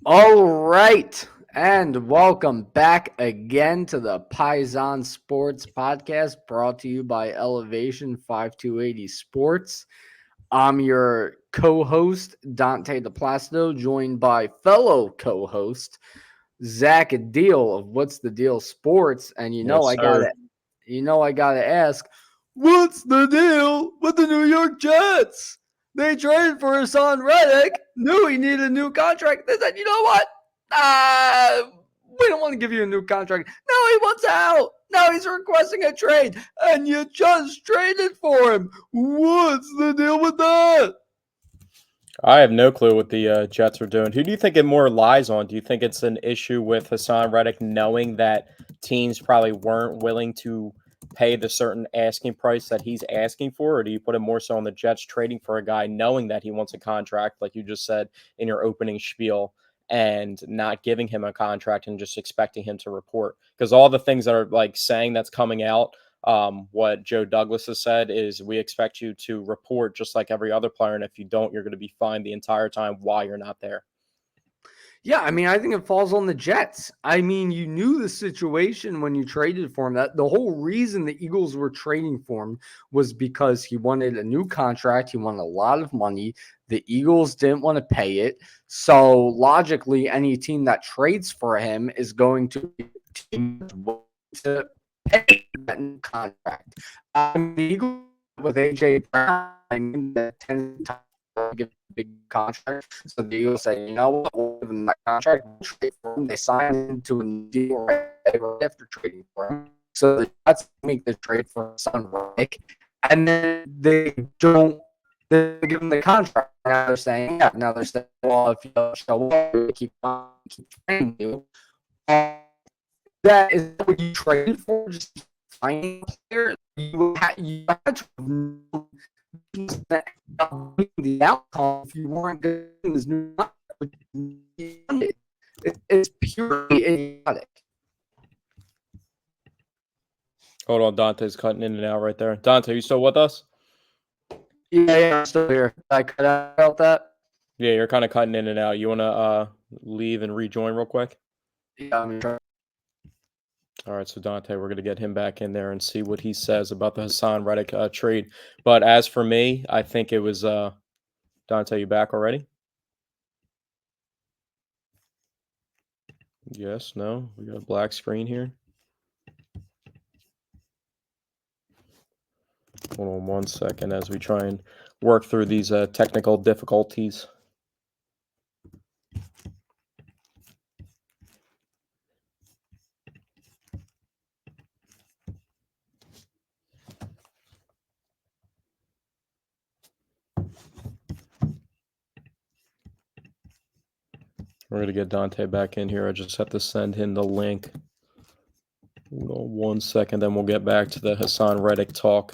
All right, and welcome back again to the Paisan Sports podcast brought to you by Elevation 5280 Sports. I'm your co-host, Dante DePlacido, joined by fellow co-host, Zach Deal of What's the Deal Sports. And Yes, sir. I gotta ask, what's the deal with the New York Jets? They traded for Hassan Reddick, knew he needed a new contract. They said, you know what? Uh, we don't want to give you a new contract. Now he wants out. Now he's requesting a trade, and you just traded for him. What's the deal with that? I have no clue what the Jets are doing. Who do you think it more lies on? Do you think it's an issue with Hassan Reddick knowing that teams probably weren't willing to pay the certain asking price that he's asking for? Or do you put it more so on the Jets trading for a guy knowing that he wants a contract, like you just said in your opening spiel, and not giving him a contract and just expecting him to report? Because all the things that are like saying that's coming out, what Joe Douglas has said is we expect you to report just like every other player, and if you don't, you're going to be fined the entire time while you're not there. Yeah, I mean, I think it falls on the Jets. I mean, you knew the situation when you traded for him. That the whole reason the Eagles were trading for him was because he wanted a new contract. He wanted a lot of money. The Eagles didn't want to pay it. So logically, any team that trades for him is going to be a team that's willing to pay that new contract. I mean, the Eagles with AJ Brown, I mean, that 10 times give a big contract. So the Eagles say, you know what, we'll give them that contract, we'll trade for him. They sign into a new deal right after trading for him. So the Jets make the trade for Son Reddick, and then they give him the contract. Now they're saying, well, if you don't show up, we keep trading you. That is what you traded for, just finding a player. You had to know the outcome if you weren't getting this new it's purely idiotic. Hold on, Dante's cutting in and out right there. Dante, you still with us? Yeah, I'm still here. I cut out that. Yeah, you're kind of cutting in and out. You want to leave and rejoin real quick? Yeah, I'm trying. All right, so Dante, we're going to get him back in there and see what he says about the Hassan Reddick trade. But as for me, I think it was Dante. You back already? Yes, no. We got a black screen here. Hold on 1 second as we try and work through these technical difficulties. We're going to get Dante back in here. I just have to send him the link. Hold on 1 second, then we'll get back to the Hassan Reddick talk.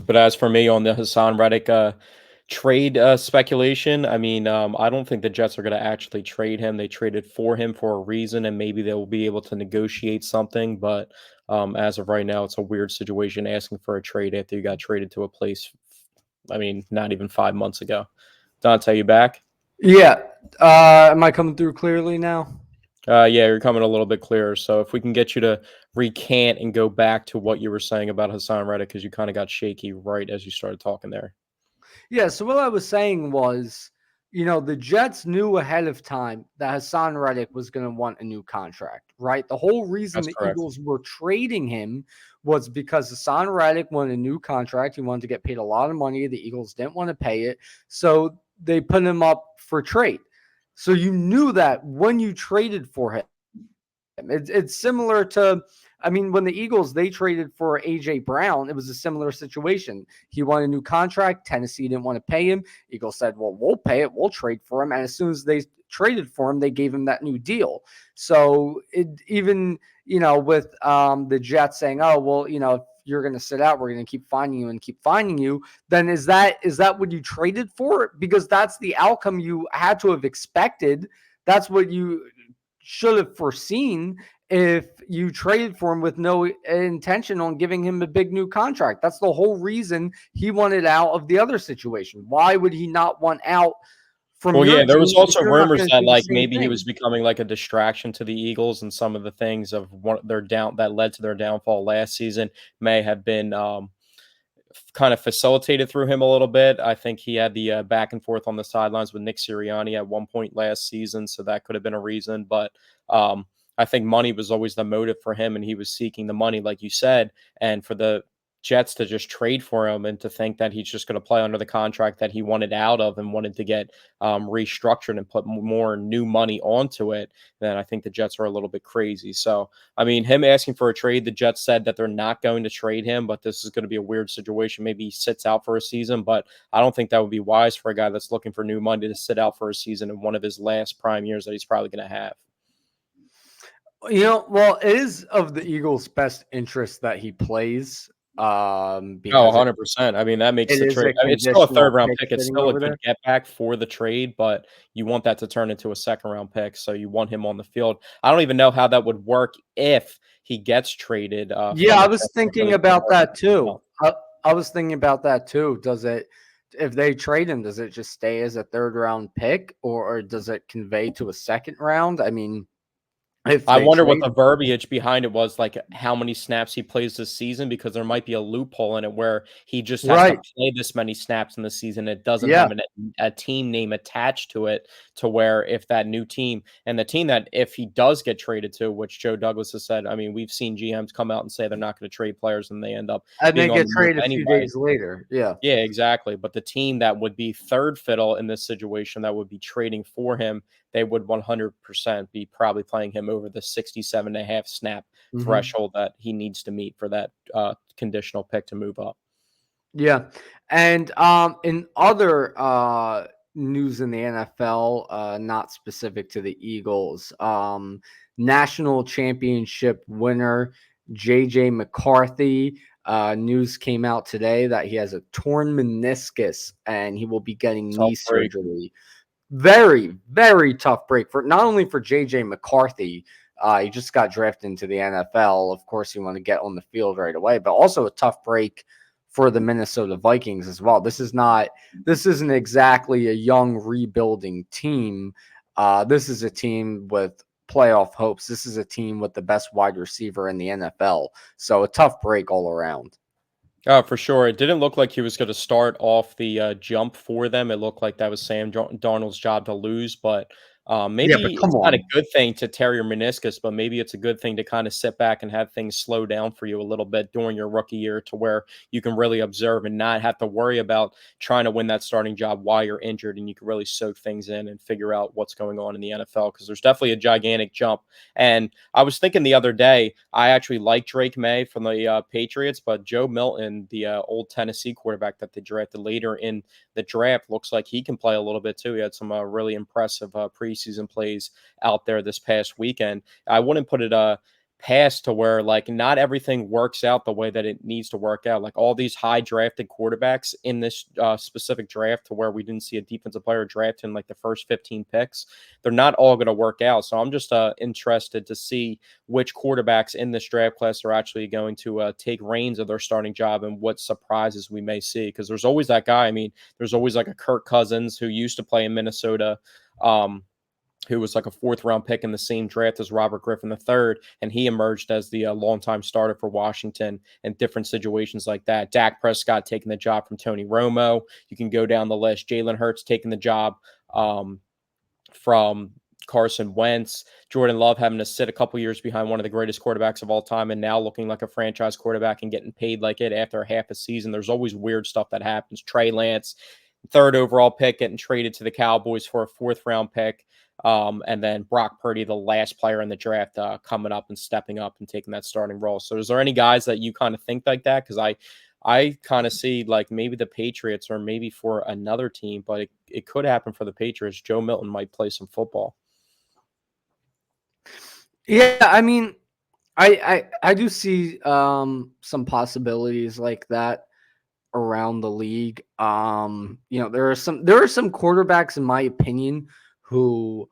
But as for me on the Hassan Reddick trade speculation, I mean, I don't think the Jets are going to actually trade him. They traded for him for a reason, and maybe they will be able to negotiate something. But as of right now, it's a weird situation asking for a trade after you got traded to a place, I mean, not even 5 months ago. Dante, you back? Yeah. Am I coming through clearly now? Yeah, you're coming a little bit clearer. So if we can get you to recant and go back to what you were saying about Hassan Reddick, because you kind of got shaky right as you started talking there. Yeah, so what I was saying was, the Jets knew ahead of time that Hassan Reddick was going to want a new contract, right? The whole reason That's the correct. Eagles were trading him was because Hassan Reddick wanted a new contract. He wanted to get paid a lot of money. The Eagles didn't want to pay it. So they put him up for trade. So you knew that when you traded for him. It's similar to, I mean, when the Eagles they traded for AJ Brown, it was a similar situation. He wanted a new contract. Tennessee didn't want to pay him. Eagles said, "Well, we'll pay it. We'll trade for him." And as soon as they traded for him, they gave him that new deal. So it even with the Jets saying, "Oh, well, if you're going to sit out, we're going to keep finding you and keep finding you." Then is that what you traded for? Because that's the outcome you had to have expected. That's what you should have foreseen. if you traded for him with no intention on giving him a big new contract. That's the whole reason he wanted out of the other situation. Why would he not want out from Well, your yeah, there was team if also you're not rumors going to that do the like same maybe he thing? was becoming like a distraction to the Eagles, and some of the things of one their down that led to their downfall last season may have been kind of facilitated through him a little bit. I think he had the back and forth on the sidelines with Nick Sirianni at one point last season, so that could have been a reason. But I think money was always the motive for him, and he was seeking the money, like you said. And for the Jets to just trade for him and to think that he's just going to play under the contract that he wanted out of and wanted to get restructured and put more new money onto it, then I think the Jets are a little bit crazy. So I mean, him asking for a trade, the Jets said that they're not going to trade him, but this is going to be a weird situation. Maybe he sits out for a season, but I don't think that would be wise for a guy that's looking for new money to sit out for a season in one of his last prime years that he's probably going to have. Well, it is of the Eagles' best interest that he plays Oh, because 100%. I mean, that makes it the is trade. a I mean, it's still a third conditional round pick pick. It's sitting still a over good there. get back for the trade, but you want that to turn into a second round pick. So you want him on the field. I don't even know how that would work if he gets traded Yeah, from I the was Jets. It thinking really doesn't about work. that too. No. I was thinking about that too. If they trade him, does it just stay as a third round pick or does it convey to a second round? I mean, if I they wonder what trade the verbiage behind it was, like how many snaps he plays this season, because there might be a loophole in it where he just has to right. play this many snaps in the season. It doesn't Yeah. have a team name attached to it, to where if that new team and the team that if he does get traded to, which Joe Douglas has said, I mean, we've seen GMs come out and say they're not going to trade players and they end up And they being on get the move traded a few anyway. days later. Yeah. Yeah, exactly. But the team that would be third fiddle in this situation that would be trading for him, they would 100% be probably playing him over the 67.5 snap Hmm. threshold that he needs to meet for that conditional pick to move up. Yeah. And in other news in the NFL, not specific to the Eagles, national championship winner JJ McCarthy. News came out today that he has a torn meniscus and he will be getting Tough knee break. surgery. Very, very tough break for not only for JJ McCarthy. He just got drafted into the NFL. Of course, you want to get on the field right away, but also a tough break for the Minnesota Vikings as well. This isn't exactly a young rebuilding team. This is a team with playoff hopes. This is a team with the best wide receiver in the NFL. So a tough break all around. Oh, for sure. It didn't look like he was going to start off the jump for them. It looked like that was Sam Darnold's job to lose, but Yeah, but maybe come it's not a on. good thing to tear your meniscus, but maybe it's a good thing to kind of sit back and have things slow down for you a little bit during your rookie year to where you can really observe and not have to worry about trying to win that starting job while you're injured, and you can really soak things in and figure out what's going on in the NFL, because there's definitely a gigantic jump. And I was thinking the other day, I actually like Drake May from the Patriots, but Joe Milton, the old Tennessee quarterback that they drafted later in the draft, looks like he can play a little bit too. He had some really impressive preseason plays out there this past weekend. I wouldn't put it past to where like not everything works out the way that it needs to work out. Like all these high drafted quarterbacks in this specific draft, to where we didn't see a defensive player drafted in like the first 15 picks, they're not all going to work out. So I'm just interested to see which quarterbacks in this draft class are actually going to take reins of their starting job and what surprises we may see. Because there's always that guy. I mean, there's always like a Kirk Cousins who used to play in Minnesota. Who was like a fourth round pick in the same draft as Robert Griffin III, and he emerged as the longtime starter for Washington in different situations like that. Dak Prescott taking the job from Tony Romo. You can go down the list. Jalen Hurts taking the job from Carson Wentz. Jordan Love having to sit a couple years behind one of the greatest quarterbacks of all time and now looking like a franchise quarterback and getting paid like it after half a season. There's always weird stuff that happens. Trey Lance, third overall pick, getting traded to the Cowboys for a fourth round pick. And then Brock Purdy, the last player in the draft, coming up and stepping up and taking that starting role. So is there any guys that you kind of think like that? Because I kind of see like maybe the Patriots or maybe for another team, but it could happen for the Patriots. Joe Milton might play some football. Yeah, I mean, I do see some possibilities like that around the league. There are some quarterbacks, in my opinion, who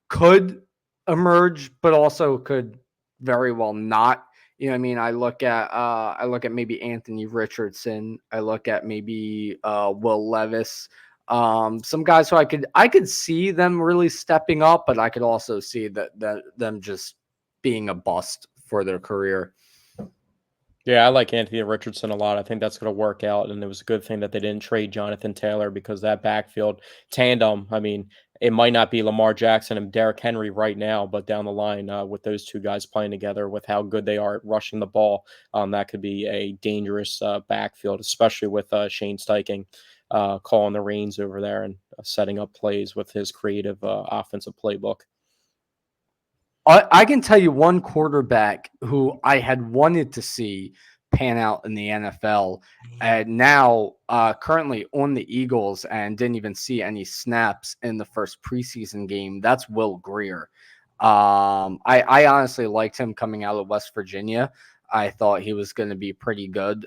could emerge, but also could very well not. You know what I mean? I look at maybe Anthony Richardson. I look at maybe Will Levis. Some guys who I could see them really stepping up, but I could also see that them just being a bust for their career. Yeah, I like Anthony Richardson a lot. I think that's going to work out, and it was a good thing that they didn't trade Jonathan Taylor because that backfield tandem. I mean, it might not be Lamar Jackson and Derrick Henry right now, but down the line with those two guys playing together, with how good they are at rushing the ball, that could be a dangerous backfield, especially with Shane Steichen calling the reins over there and setting up plays with his creative offensive playbook. I can tell you one quarterback who I had wanted to see pan out in the NFL, and now currently on the Eagles and didn't even see any snaps in the first preseason game. That's Will Greer. I honestly liked him coming out of West Virginia. I thought he was going to be pretty good.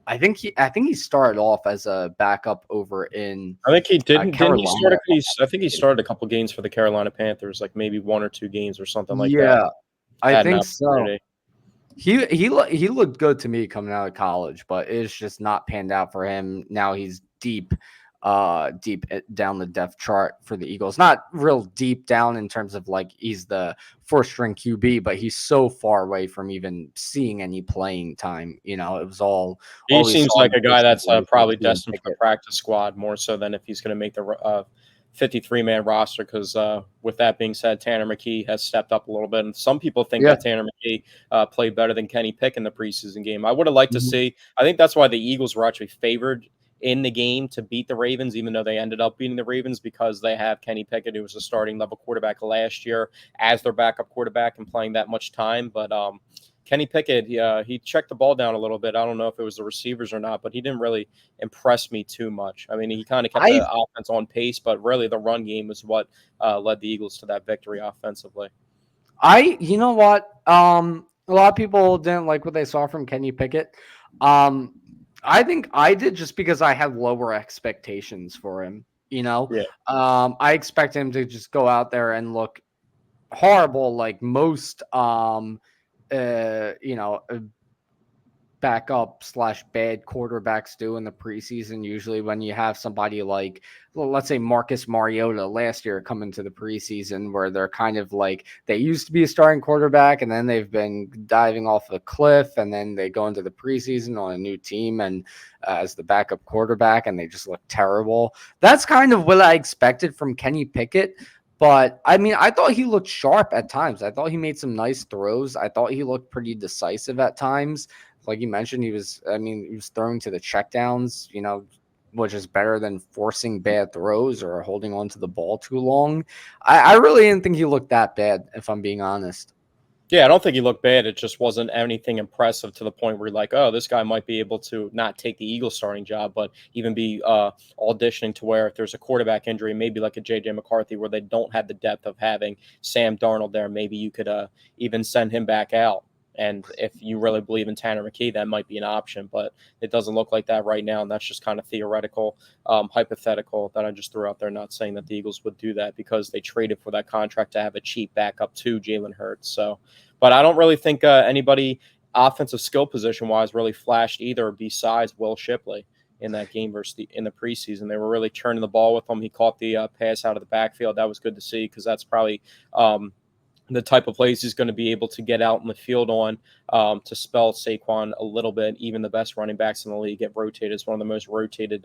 I think he started off as a backup over in I think he didn't. Didn't he start? Carolina. I think he started a couple games for the Carolina Panthers, like maybe 1 or 2 games or something like that. Yeah, I Had an think so. opportunity. He looked good to me coming out of college, but it's just not panned out for him. Now he's down the depth chart for the Eagles. Not real deep down in terms of like he's the fourth string QB, but he's so far away from even seeing any playing time. You know, it was He all we seems saw in like the a guy first that's couple weeks was probably Kenny destined for the Pickett. practice squad more so than if he's going to make the 53-man roster. Because with that being said, Tanner McKee has stepped up a little bit, and some people think Yeah. that Tanner McKee played better than Kenny Pickett in the preseason game. I would have liked to Mhm. see. I think that's why the Eagles were actually favored in the game to beat the Ravens, even though they ended up beating the Ravens because they have Kenny Pickett, who was a starting level quarterback last year, as their backup quarterback and playing that much time. But Kenny Pickett, he checked the ball down a little bit. I don't know if it was the receivers or not, but he didn't really impress me too much. I mean, he kind of kept I the offense on pace, but really the run game was what led the Eagles to that victory offensively. you know what? A lot of people didn't like what they saw from Kenny Pickett. Um, I think I did just because I had lower expectations for him. You know, Yeah. I expect him to just go out there and look horrible, like most you know, backup slash bad quarterbacks do in the preseason. Usually, when you have somebody like, well, let's say Marcus Mariota last year come into the preseason, where they're kind of like they used to be a starting quarterback, and then they've been diving off a cliff, and then they go into the preseason on a new team and as the backup quarterback, and they just look terrible. That's kind of what I expected from Kenny Pickett. But I mean, I thought he looked sharp at times. I thought he made some nice throws. I thought he looked pretty decisive at times. Like you mentioned, he was throwing to the checkdowns, you know, which is better than forcing bad throws or holding on to the ball too long. I really didn't think he looked that bad, if I'm being honest. Yeah, I don't think he looked bad. It just wasn't anything impressive to the point where you're like, oh, this guy might be able to not take the Eagles starting job, but even be auditioning to where if there's a quarterback injury, maybe like a J.J. McCarthy, where they don't have the depth of having Sam Darnold there, maybe you could even send him back out. And if you really believe in Tanner McKee, that might be an option, but it doesn't look like that right now. And that's just kind of theoretical, hypothetical that I just threw out there, not saying that the Eagles would do that because they traded for that contract to have a cheap backup to Jalen Hurts. So, but I don't really think anybody offensive skill position wise really flashed either besides Will Shipley in that game versus in the preseason. They were really turning the ball with him. He caught the pass out of the backfield. That was good to see because that's probably the type of plays he's going to be able to get out in the field on to spell Saquon a little bit. Even the best running backs in the league get rotated. It's one of the most rotated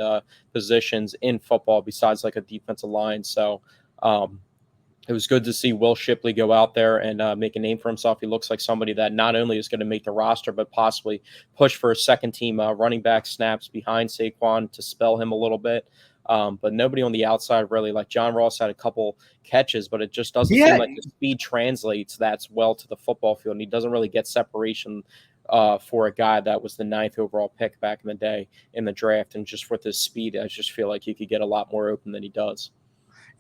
positions in football besides like a defensive line. So it was good to see Will Shipley go out there and make a name for himself. He looks like somebody that not only is going to make the roster, but possibly push for a second team running back snaps behind Saquon to spell him a little bit. But nobody on the outside really, like John Ross had a couple catches, but it just doesn't seem Yeah, like the speed translates that well to the football field. And he doesn't really get separation for a guy that was the 9th overall pick back in the day in the draft. And just with his speed, I just feel like he could get a lot more open than he does.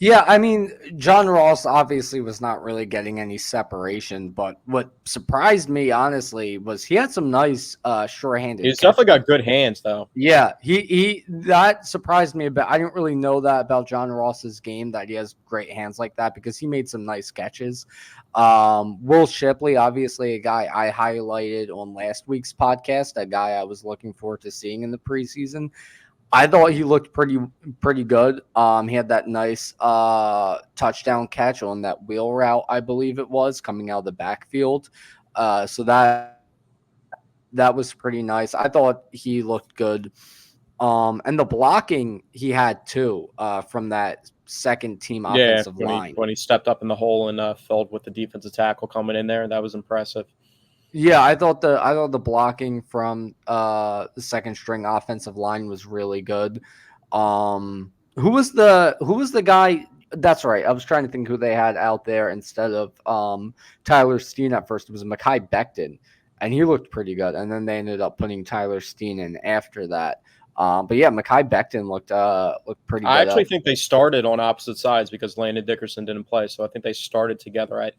Yeah, I mean, John Ross obviously was not really getting any separation, but what surprised me honestly was he had some nice short-handed He's definitely catches. got good hands, though. Yeah, he that surprised me a bit. I didn't really know that about John Ross's game, that he has great hands like that, because he made some nice catches. Will Shipley, obviously a guy I highlighted on last week's podcast, a guy I was looking forward to seeing in the preseason. I thought he looked pretty good. He had that nice touchdown catch on that wheel route, I believe it was, coming out of the backfield. So that was pretty nice. I thought he looked good. And the blocking he had too, from that second team Yeah, offensive when he line. when he stepped up in the hole and filled with the defensive tackle coming in there, that was impressive. Yeah, I thought the blocking from the second string offensive line was really good. Who was the guy? That's right. I was trying to think who they had out there instead of Tyler Steen at first. It was Mekhi Becton, and he looked pretty good. And then they ended up putting Tyler Steen in after that. But yeah, Mekhi Becton looked pretty I good. actually think they started on opposite sides because Landon Dickerson didn't play, so I think they started together at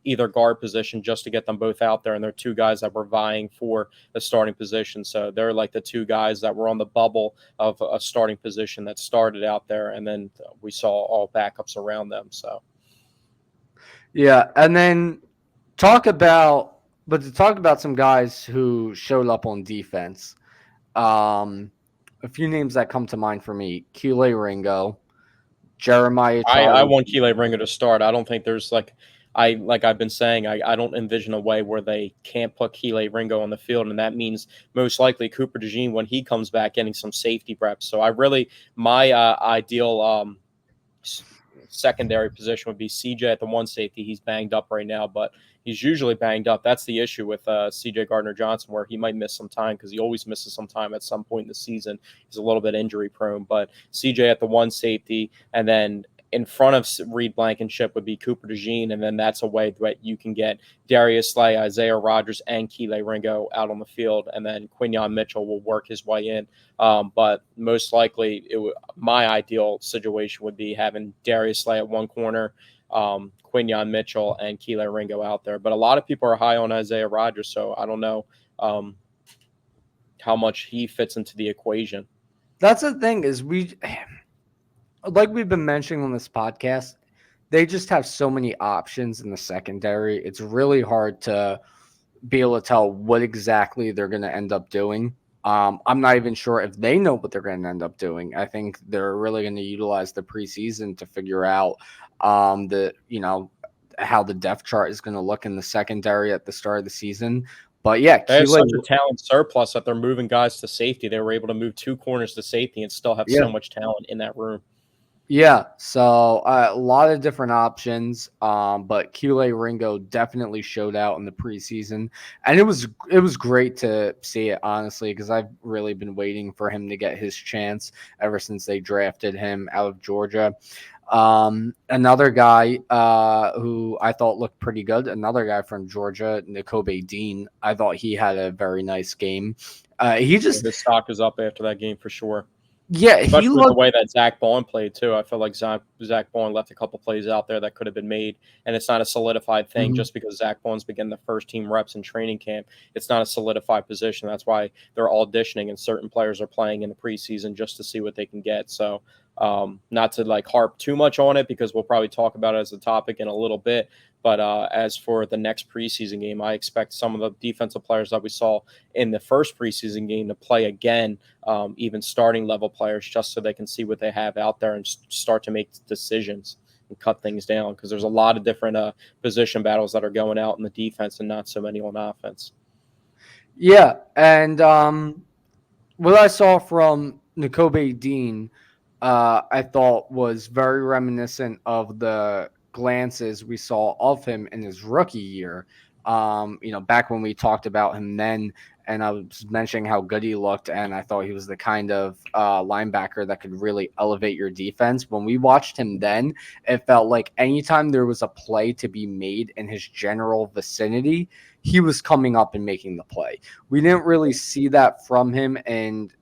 either guard position just to get them both out there. And they're two guys that were vying for the starting position, so they're like the two guys that were on the bubble of a starting position that started out there, and then we saw all backups around them. So Yeah, and then to talk about some guys who showed up on defense. Um, a few names that come to mind for me: Keeley Ringo, Jeremiah I Charles. want Keeley Ringer to start. I don't think there's I've been saying, I don't envision a way where they can't put Keeley Ringo on the field, and that means most likely Cooper DeJean when he comes back getting some safety reps. So I really my ideal secondary position would be CJ at the one safety. He's banged up right now, but he's usually banged up. That's the issue with CJ Gardner Johnson, where he might miss some time because he always misses some time at some point in the season. He's a little bit injury prone, but CJ at the one safety, and then in front of Reed Blankenship would be Cooper DeJean, and then that's a way that you can get Darius Slay, Isaiah Rogers, and Keeley Ringo out on the field, and then Quinyon Mitchell will work his way in. But most likely, my ideal situation would be having Darius Slay at one corner, Quinyon Mitchell, and Keeley Ringo out there. But a lot of people are high on Isaiah Rogers, so I don't know um, how much he fits into the equation. That's the thing is like we've been mentioning on this podcast, they just have so many options in the secondary. It's really hard to be able to tell what exactly they're going to end up doing. I'm not even sure if they know what they're going to end up doing. I think they're really going to utilize the preseason to figure out how the depth chart is going to look in the secondary at the start of the season. But yeah, They have Keelan, such a talent surplus that they're moving guys to safety. They were able to move two corners to safety and still have yeah, so much talent in that room. yeah. So a lot of different options. But Keelan Ringo definitely showed out in the preseason, and it was great to see it, honestly, because I've really been waiting for him to get his chance ever since they drafted him out of Georgia. Another guy who I thought looked pretty good, another guy from Georgia, N'Kobe Dean. I thought he had a very nice game. He Yeah, just, his stock is up after that game for sure. yeah, he Especially with the looked, way that Zach Bond played too. I feel like Zach Bond left a couple plays out there that could have been made, and it's not a solidified thing Mhm. just because Zach Bond's been getting the first team reps in training camp. It's not a solidified position. That's why they're auditioning, and certain players are playing in the preseason just to see what they can get. So, not to like harp too much on it because we'll probably talk about it as a topic in a little bit. But as for the next preseason game, I expect some of the defensive players that we saw in the first preseason game to play again, even starting level players, just so they can see what they have out there and start to make decisions and cut things down. Because there's a lot of different position battles that are going out in the defense and not so many on offense. yeah, and what I saw from N'Kobe Dean, I thought was very reminiscent of the glances we saw of him in his rookie year. Back when we talked about him then, and I was mentioning how good he looked, and I thought he was the kind of linebacker that could really elevate your defense. When we watched him then, it felt like anytime there was a play to be made in his general vicinity, he was coming up and making the play. We didn't really see that from him, and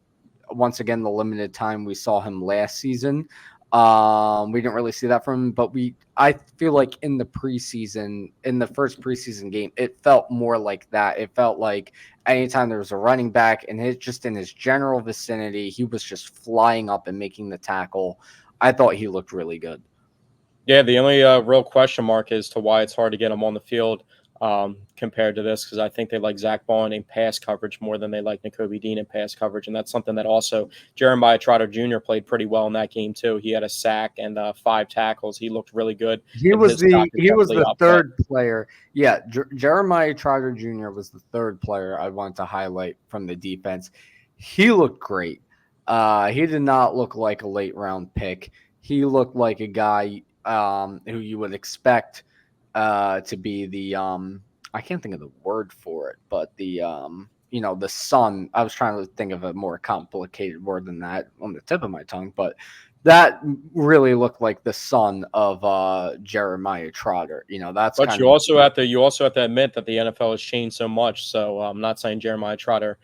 once again, the limited time we saw him last season. We didn't really see that from him, but I feel like in the first preseason game, it felt more like that. It felt like anytime there was a running back and just in his general vicinity, he was just flying up and making the tackle. I thought he looked really good. Yeah, the only real question mark as to why it's hard to get him on the field compared to this, because I think they like Zach Bond in pass coverage more than they like Nakobe Dean in pass coverage, and that's something that also Jeremiah Trotter Jr. played pretty well in that game too. He had a sack and 5 tackles. He looked really good, and his stock is He was definitely the up. third player. Yeah, Jeremiah Trotter Jr. was the third player I want to highlight from the defense. He looked great. He did not look like a late round pick. He looked like a guy who you would expect to be the I can't think of the word for it, but the the son. I was trying to think of a more complicated word than that on the tip of my tongue, but that really looked like the son of Jeremiah Trotter. That's But kind of you also have to admit that the NFL has changed so much. So I'm not saying Jeremiah Trotter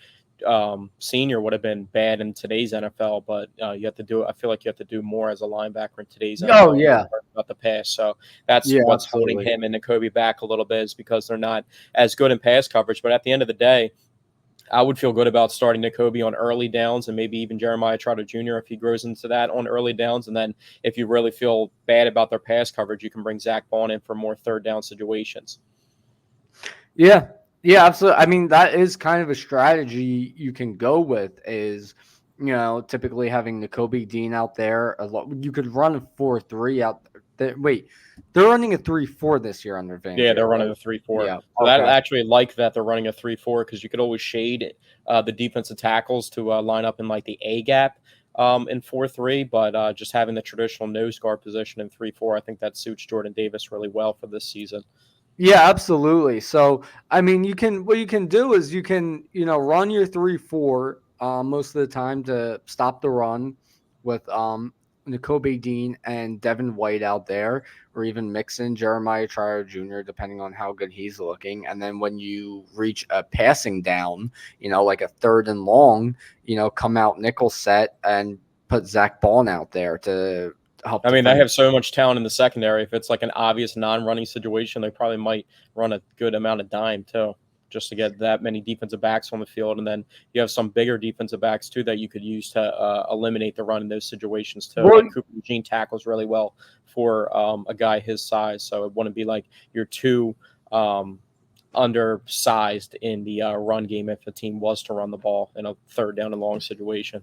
senior would have been bad in today's NFL, but you have to do. I feel like you have to do more as a linebacker in today's oh NFL when yeah, you're worried about the pass. So that's yeah, what's holding absolutely. him and Nakobe back a little bit, is because they're not as good in pass coverage. But at the end of the day, I would feel good about starting Nakobe on early downs, and maybe even Jeremiah Trotter Jr. if he grows into that on early downs. And then if you really feel bad about their pass coverage, you can bring Zach Bond in for more third down situations. Yeah, yeah, absolutely. I mean, that is kind of a strategy you can go with. Is typically having Nakobe Dean out there a lot. You could run a 4-3 out there. Wait, they're running a 3-4 this year under Yeah, they're Fangio, running right? a 3-4. Yeah. So that Okay. actually like that they're running a 3-4, because you could always shade the defensive tackles to line up in like the A gap in 4-3, but just having the traditional nose guard position in 3-4, I think that suits Jordan Davis really well for this season. Yeah, absolutely. So, I mean, what you can do is you can, run your 3-4 most of the time to stop the run with Nakobe Dean and Devin White out there, or even mix in Jeremiah Trier Jr., depending on how good he's looking. And then when you reach a passing down, like a third and long, come out nickel set and put Zach Bond out there to help I mean, they defend. have so much talent in the secondary. If it's like an obvious non-running situation, they probably might run a good amount of dime too, just to get that many defensive backs on the field. And then you have some bigger defensive backs too that you could use to eliminate the run in those situations too. Well, Like Cooper Eugene tackles really well for a guy his size, so it wouldn't be like you're too undersized in the run game if a team was to run the ball in a third down and long situation.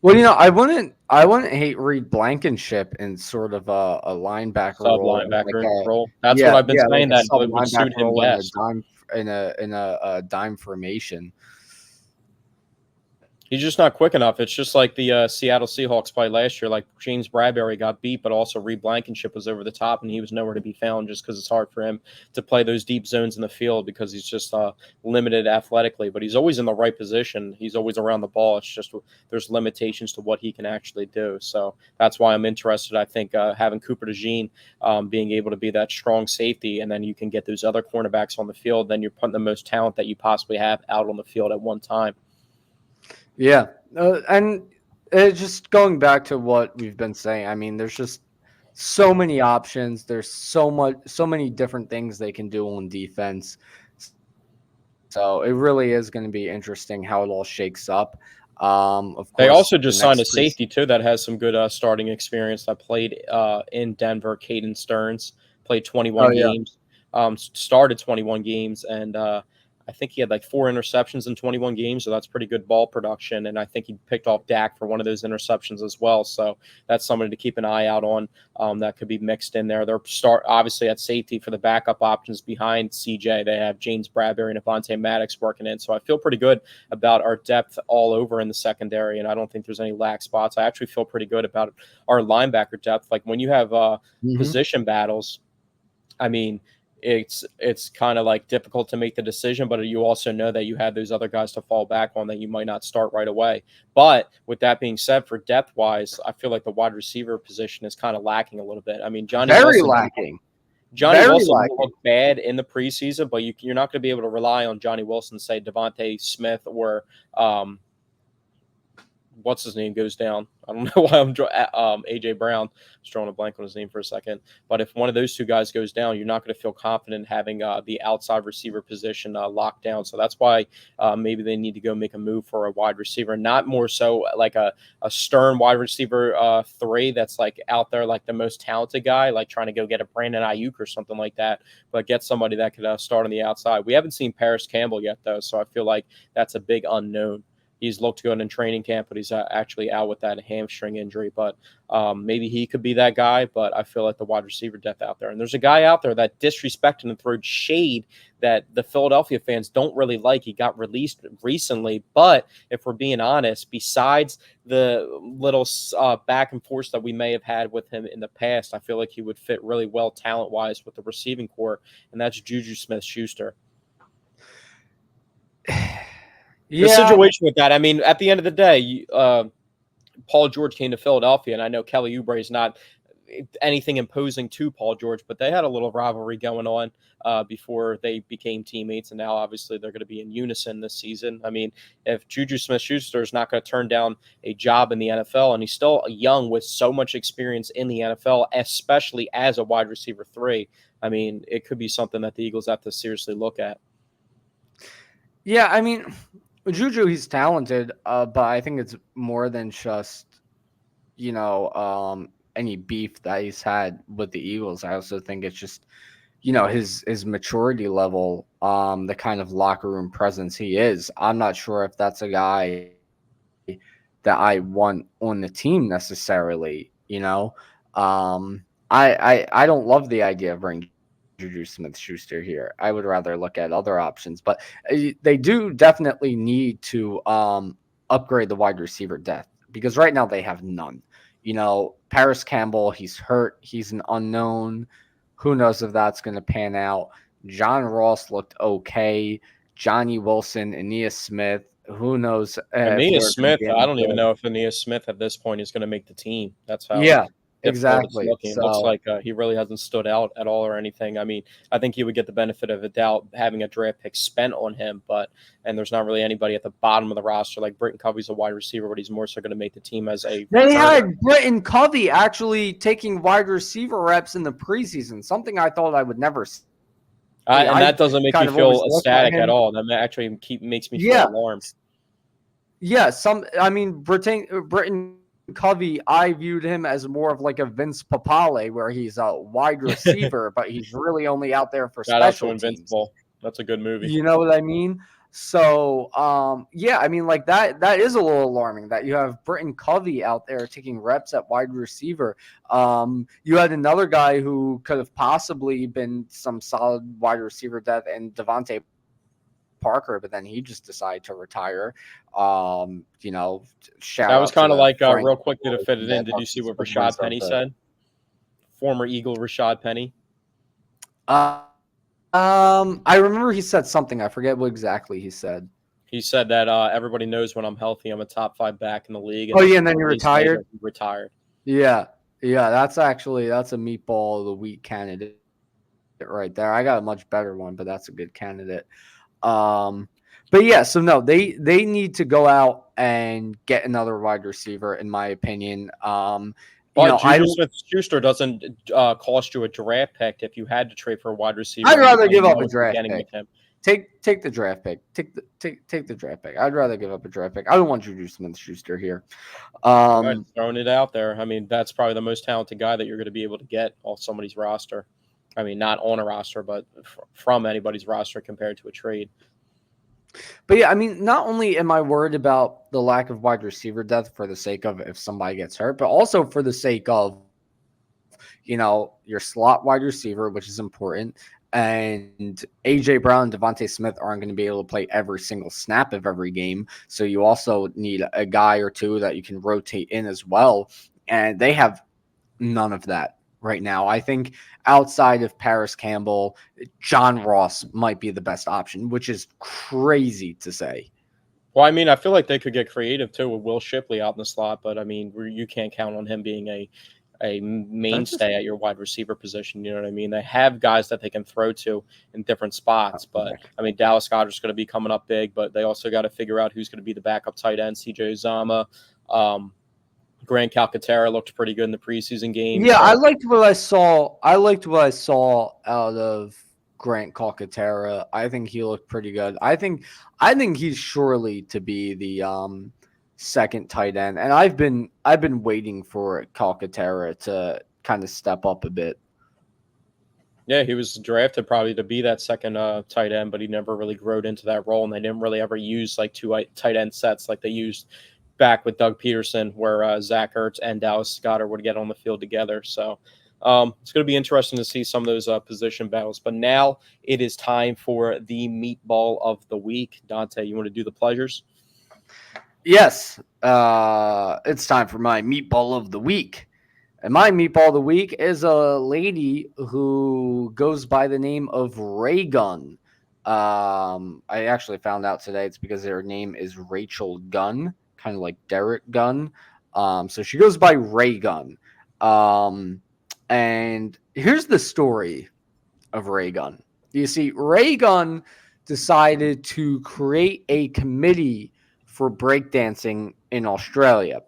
Well, I wouldn't hate Reed Blankenship in sort of a linebacker Sub role, like linebacker a role. That's what I've been like saying a that sub would linebacker suit him role in a best. dime dime formation. He's just not quick enough. It's just like the Seattle Seahawks play last year. Like James Bradbury got beat, but also Reed Blankenship was over the top, and he was nowhere to be found just because it's hard for him to play those deep zones in the field because he's just limited athletically. But he's always in the right position. He's always around the ball. It's just there's limitations to what he can actually do. So that's why I'm interested. I think having Cooper DeJean being able to be that strong safety, and then you can get those other cornerbacks on the field, then you're putting the most talent that you possibly have out on the field at one time. Yeah, and just going back to what we've been saying. I mean, there's just so many options. There's so many different things they can do on defense. So it really is going to be interesting how it all shakes up. Of They course, also the just signed next a safety too that has some good starting experience. That played in Denver. Caden Stearns played Oh 21 yeah. games, started 21 games, and I think he had like 4 interceptions in 21 games. So that's pretty good ball production. And I think he picked off Dak for one of those interceptions as well. So that's somebody to keep an eye out on. That could be mixed in there. They're obviously at safety for the backup options behind CJ. They have James Bradbury and Avonte Maddox working in. So I feel pretty good about our depth all over in the secondary, and I don't think there's any lack spots. I actually feel pretty good about our linebacker depth. Like when you have Hmm. position battles, I mean, it's kind of like difficult to make the decision, but you also know that you have those other guys to fall back on that you might not start right away. But with that being said, for depth wise, I feel like the wide receiver position is kind of lacking a little bit. I mean, Very lacking. Johnny Very Wilson lacking. looked bad in the preseason, but you're not going to be able to rely on Johnny Wilson, say Devontae Smith or what's his name goes down. I don't know why I'm AJ Brown. I was drawing a blank on his name for a second. But if one of those two guys goes down, you're not going to feel confident having the outside receiver position locked down. So that's why maybe they need to go make a move for a wide receiver, not more so like a stern wide receiver 3 that's like out there like the most talented guy, like trying to go get a Brandon Ayuk or something like that, but get somebody that could start on the outside. We haven't seen Paris Campbell yet, though, so I feel like that's a big unknown. He's looked good in training camp, but he's actually out with that hamstring injury. But maybe he could be that guy. But I feel like the wide receiver depth out there. And there's a guy out there that disrespected and threw shade that the Philadelphia fans don't really like. He got released recently. But if we're being honest, besides the little back and forth that we may have had with him in the past, I feel like he would fit really well talent-wise with the receiving core, and that's Juju Smith-Schuster. The situation with that, I mean, at the end of the day, Paul George came to Philadelphia, and I know Kelly Oubre is not anything imposing to Paul George, but they had a little rivalry going on before they became teammates, and now obviously they're going to be in unison this season. I mean, if Juju Smith-Schuster is not going to turn down a job in the NFL, and he's still young with so much experience in the NFL, especially as a wide receiver 3, I mean, it could be something that the Eagles have to seriously look at. Yeah, I mean, Juju, he's talented, but I think it's more than just, any beef that he's had with the Eagles. I also think it's just, his maturity level, the kind of locker room presence he is. I'm not sure if that's a guy that I want on the team necessarily. I don't love the idea of bringing Juju Smith-Schuster here. I would rather look at other options, but they do definitely need to upgrade the wide receiver depth because right now they have none. Paris Campbell, he's hurt. He's an unknown. Who knows if that's going to pan out? John Ross looked okay. Johnny Wilson, Aeneas Smith, who knows? Aeneas Smith, I don't even know if Aeneas Smith at this point is going to make the team. That's how exactly. It looks like he really hasn't stood out at all or anything. I mean, I think he would get the benefit of a doubt having a draft pick spent on him, and there's not really anybody at the bottom of the roster. Like Britton Covey's a wide receiver, but he's more so going to make the team as a They had Britton Covey actually taking wide receiver reps in the preseason, something I thought I would never see. And that doesn't make me feel ecstatic at all. That actually makes me feel alarmed. Yeah, Britton Covey, I viewed him as more of like a Vince Papale, where he's a wide receiver, but he's really only out there for special teams. Invincible. That's a good movie. You know what I mean? So, I mean, like that is a little alarming that you have Britton Covey out there taking reps at wide receiver. You had another guy who could have possibly been some solid wide receiver depth and Devontae Parker, but then he just decided to retire. That was kind of like real quick to fit it in. Did you see what Rashad Penny said? Former Eagle Rashad Penny. I remember he said something. I forget what exactly he said. He said that everybody knows when I'm healthy, I'm a top 5 back in the league. And then he retired. Retired. Yeah. That's a meatball of the week candidate right there. I got a much better one, but that's a good candidate. But yeah, so no, they need to go out and get another wide receiver, in my opinion. Juju Smith-Schuster doesn't cost you a draft pick if you had to trade for a wide receiver. I'd rather give up a draft pick. Take the draft pick. Take the draft pick. I'd rather give up a draft pick. I don't want Juju Smith-Schuster here. Throwing it out there. I mean, that's probably the most talented guy that you're going to be able to get off somebody's roster. I mean, not on a roster, but from anybody's roster compared to a trade. But yeah, I mean, not only am I worried about the lack of wide receiver depth for the sake of if somebody gets hurt, but also for the sake of, your slot wide receiver, which is important. And AJ Brown and Devontae Smith aren't going to be able to play every single snap of every game. So you also need a guy or two that you can rotate in as well. And they have none of that right now. I think outside of Paris Campbell, John Ross might be the best option, which is crazy to say. Well, I mean, I feel like they could get creative too with Will Shipley out in the slot, but I mean, you can't count on him being a mainstay at your wide receiver position. You know what I mean? They have guys that they can throw to in different spots, but I mean, Dallas Goedert's going to be coming up big, but they also got to figure out who's going to be the backup tight end, CJ Uzomah. Grant Calcaterra looked pretty good in the preseason game. Yeah, I So liked what I saw. I liked what I saw out of Grant Calcaterra. I think he looked pretty good. I think he's surely to be the second tight end. And I've been waiting for Calcaterra to kind of step up a bit. yeah, he was drafted probably to be that second tight end, but he never really growed into that role, and they didn't really ever use like two tight end sets like they used back with Doug Peterson, where Zach Ertz and Dallas Goedert would get on the field together. So it's going to be interesting to see some of those position battles. But now it is time for the meatball of the week. Dante, you want to do the pleasures? Yes, it's time for my meatball of the week. And my meatball of the week is a lady who goes by the name of Ray Gunn. I actually found out today it's because her name is Rachel Gunn, kind of like Derek Gunn. So she goes by Ray Gunn. And here's the story of Ray Gunn. You see, Ray Gunn decided to create a committee for breakdancing in Australia.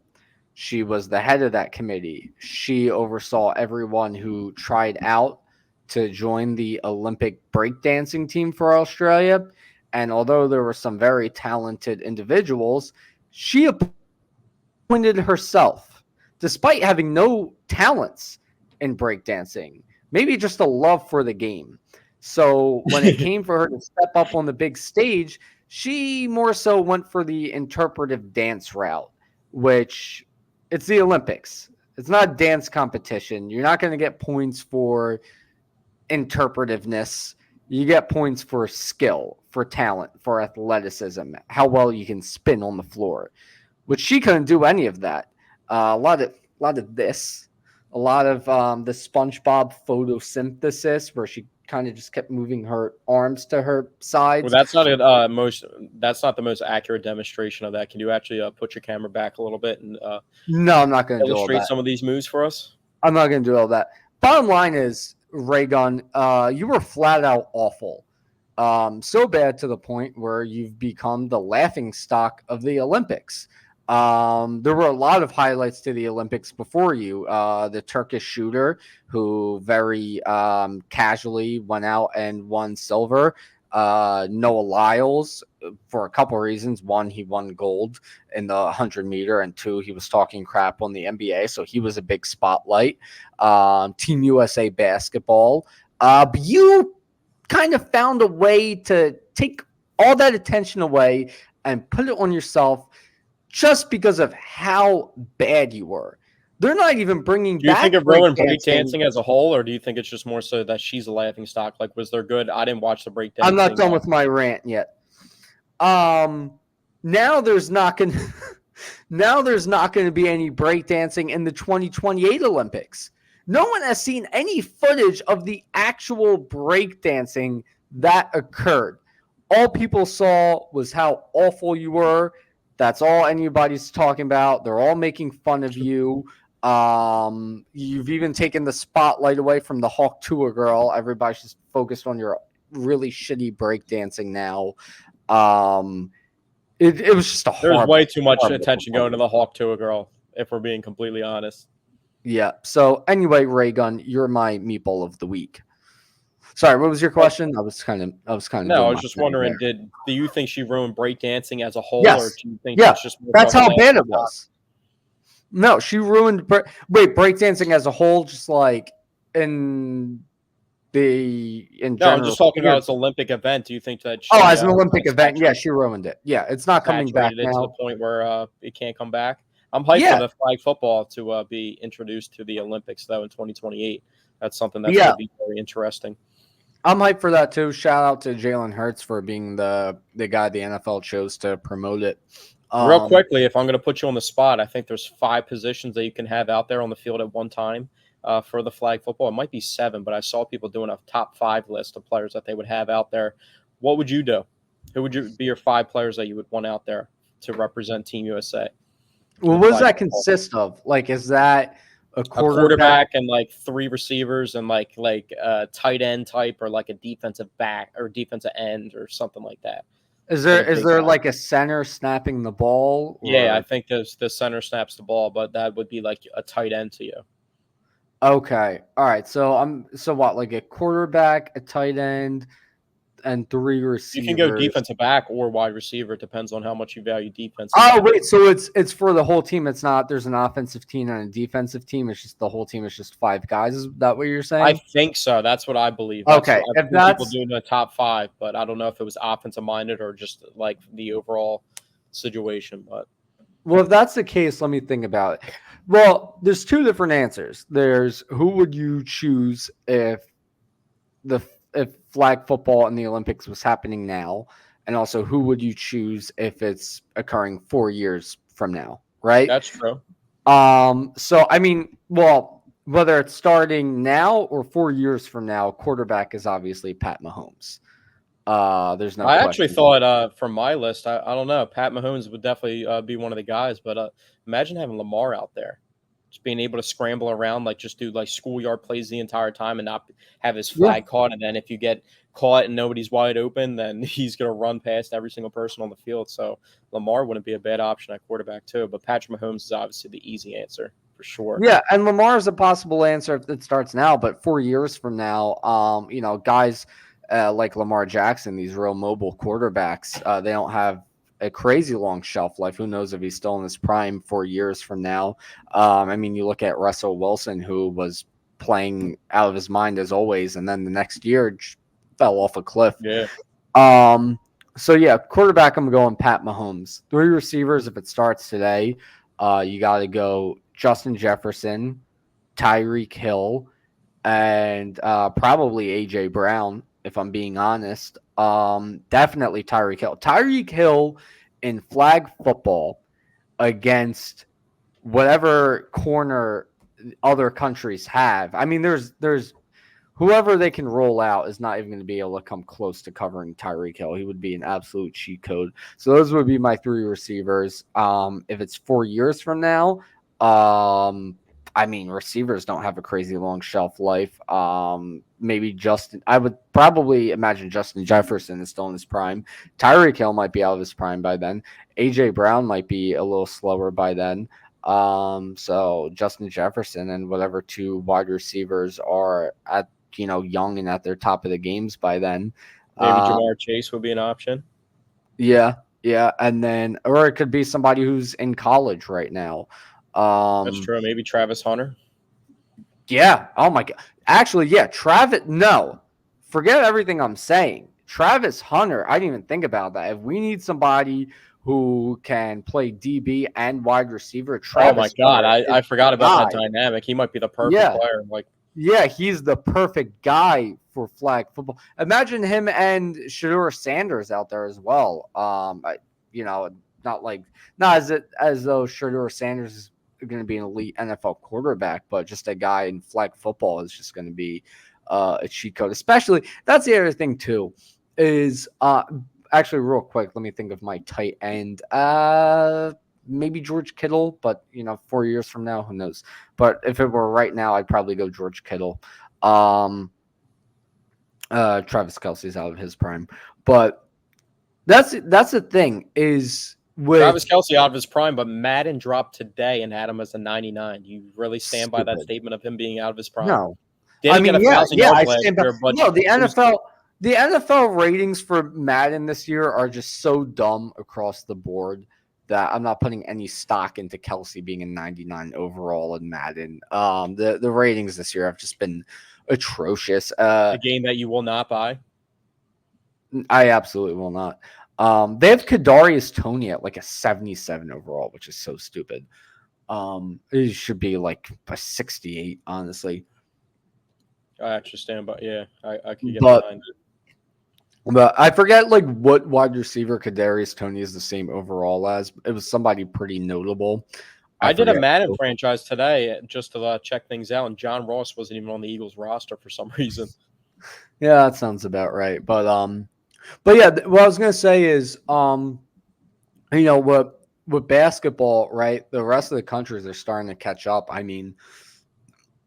She was the head of that committee. She oversaw everyone who tried out to join the Olympic breakdancing team for Australia. And although there were some very talented individuals, she appointed herself, despite having no talents in breakdancing, maybe just a love for the game. So when it came for her to step up on the big stage, she more so went for the interpretive dance route, which it's the Olympics. It's not a dance competition. You're not going to get points for interpretiveness. You get points for skill, for talent, for athleticism, how well you can spin on the floor, which she couldn't do any of that. A lot of this, a lot of the SpongeBob photosynthesis, where she kind of just kept moving her arms to her Well, sides. that's not That's not the most accurate demonstration of that. Can you actually put your camera back a little bit and No, I'm not going to do all illustrate that. some of these moves for us? I'm not going to do all that. Bottom line is, Raygun, you were flat out awful. So bad to the point where you've become the laughing stock of the Olympics. There were a lot of highlights to the Olympics before you. The Turkish shooter who very casually went out and won silver. Noah Lyles, for a couple of reasons. One, he won gold in the 100-meter, and two, he was talking crap on the NBA, so he was a big spotlight. Team USA basketball. But you kind of found a way to take all that attention away and put it on yourself just because of how bad you were. They're not even bringing Do you back think it ruined breakdancing. breakdancing as a whole, or do you think it's just more so that she's a laughing stock? Like, was there good? I didn't watch the breakdancing. I'm not done with my rant yet. Now there's not going now there's not going to be any breakdancing in the 2028 Olympics. No one has seen any footage of the actual breakdancing that occurred. All people saw was how awful you were. That's all anybody's talking about. They're all making fun of you. You've even taken the spotlight away from the Hawk Tour girl. Everybody's just focused on your really shitty breakdancing now. It was just a horrible. There's way too much horrible attention going to the Hawk to a girl, if we're being completely honest. Yeah. So anyway, Raygun, you're my meatball of the week. Sorry, what was your question? I was kind of. No, I was just wondering, do you think she ruined breakdancing as a whole, Yes. or do you think Yeah, it's just more that's of a how laughing bad it stock? was. No, she ruined. Breakdancing as a whole, just like in No, general. I'm just talking about its Olympic event. Do you think that she, as an Olympic event, yeah, she ruined it. Yeah, it's not coming back saturated it to the now. point where it can't come back? I'm hyped Yeah. for the flag football to be introduced to the Olympics, though, in 2028. That's something that's Yeah. going to be very interesting. I'm hyped for that too. Shout out to Jalen Hurts for being the guy the NFL chose to promote it. Real quickly, if I'm going to put you on the spot, I think there's 5 positions that you can have out there on the field at one time for the flag football. It might be 7, but I saw people doing a top 5 list of players that they would have out there. What would you do? Who would be your 5 players that you would want out there to represent Team USA? Well, what does that consist of? Like, is that a quarterback and like 3 receivers and like a tight end type, or like a defensive back or defensive end or something like that? Is for there the is big there guy. like a center snapping the ball Yeah, I or think the center snaps the ball, but that would be like a tight end to you. okay. All right. So what, like a quarterback, a tight end, and three You can go receivers. defensive back or wide receiver. It depends on how much you value defense in Oh that. wait, so it's for the whole team. It's not there's an offensive team and a defensive team. It's just the whole team is just five guys. Is that what you're I saying? think so. That's what I believe. That's Okay. what I've If seen people that's do in the top five, but I don't know if it was offensive minded or just like the overall situation. But well, if that's the case, let me think about it. Well, there's two different answers. There's who would you choose the if flag football in the Olympics was happening now, and also who would you choose if it's occurring 4 years from now, right? that's true. So I mean, well, whether it's starting now or 4 years from now, quarterback is obviously Pat Mahomes. There's no I actually question about thought it. from my list, I don't know, Pat Mahomes would definitely be one of the guys. But imagine having Lamar out there, just being able to scramble around, like just do like schoolyard plays the entire time and not have his Yeah. flag caught. And then if you get caught and nobody's wide open, then he's going to run past every single person on the field. So Lamar wouldn't be a bad option at quarterback too. But Patrick Mahomes is obviously the easy answer for sure. Yeah, and Lamar is a possible answer if it starts now, but 4 years from now, guys like Lamar Jackson, these real mobile quarterbacks, they don't have a crazy long shelf life. Who knows if he's still in his prime 4 years from now? I mean, you look at Russell Wilson, who was playing out of his mind as always, and then the next year fell off a cliff. Yeah. Um, so yeah, quarterback, I'm going Pat Mahomes. Three receivers, if it starts today, you got to go Justin Jefferson, Tyreek Hill, and probably AJ Brown. If I'm being honest, definitely Tyreek Hill. Tyreek Hill in flag football against whatever corner other countries have. I mean, there's whoever they can roll out is not even going to be able to come close to covering Tyreek Hill. He would be an absolute cheat code. So those would be my three receivers. If it's 4 years from now, I mean, receivers don't have a crazy long shelf life. Maybe I would probably imagine Justin Jefferson is still in his prime. Tyreek Hill might be out of his prime by then. AJ Brown might be a little slower by then. So Justin Jefferson and whatever two wide receivers are at young and at their top of the games by then. Maybe Um, Jamar Chase would be an option. yeah, yeah, and then or it could be somebody who's in college right now. That's true. Maybe Travis Hunter. Yeah. Oh my god. Actually, yeah, Travis. No, forget everything I'm saying. Travis Hunter. I didn't even think about that. If we need somebody who can play DB and wide receiver, Oh my Travis God, Hunter is I the forgot about guy. that dynamic. He might be the perfect Yeah. player. Like, Yeah, he's the perfect guy for flag football. Imagine him and Shador Sanders out there as well. Not like not as though Shador Sanders is going to be an elite NFL quarterback, but just a guy in flag football is just going to be a cheat code. Especially that's the other thing too is actually real quick. Let me think of my tight end. Maybe George Kittle, but 4 years from now, who knows? But if it were right now, I'd probably go George Kittle. Travis Kelsey's out of his prime, but that's the thing is Travis with Kelce out of his prime, but Madden dropped today and had him as a 99. Do you really stand by that stupid. statement of him being out of his prime? No, I Didn't get mean, a yeah, thousand yeah, yards I last stand by. year, but No, it was The NFL ratings for Madden this year are just so dumb across the board that I'm not putting any stock into Kelsey being a 99 overall in Madden. The ratings this year have just been atrocious. a game that you will not buy. I absolutely will not. They have Kadarius Toney at like a 77 overall, which is so stupid. It should be like a 68, honestly. I actually stand by. Yeah, I could get But behind it. But I forget like what wide receiver Kadarius Toney is the same overall as. It was somebody pretty notable. I I did a forget. Madden franchise today just to check things out, and John Ross wasn't even on the Eagles roster for some reason. Yeah, that sounds about right. But yeah, what I was gonna say is with basketball, right? The rest of the countries are starting to catch up. I mean,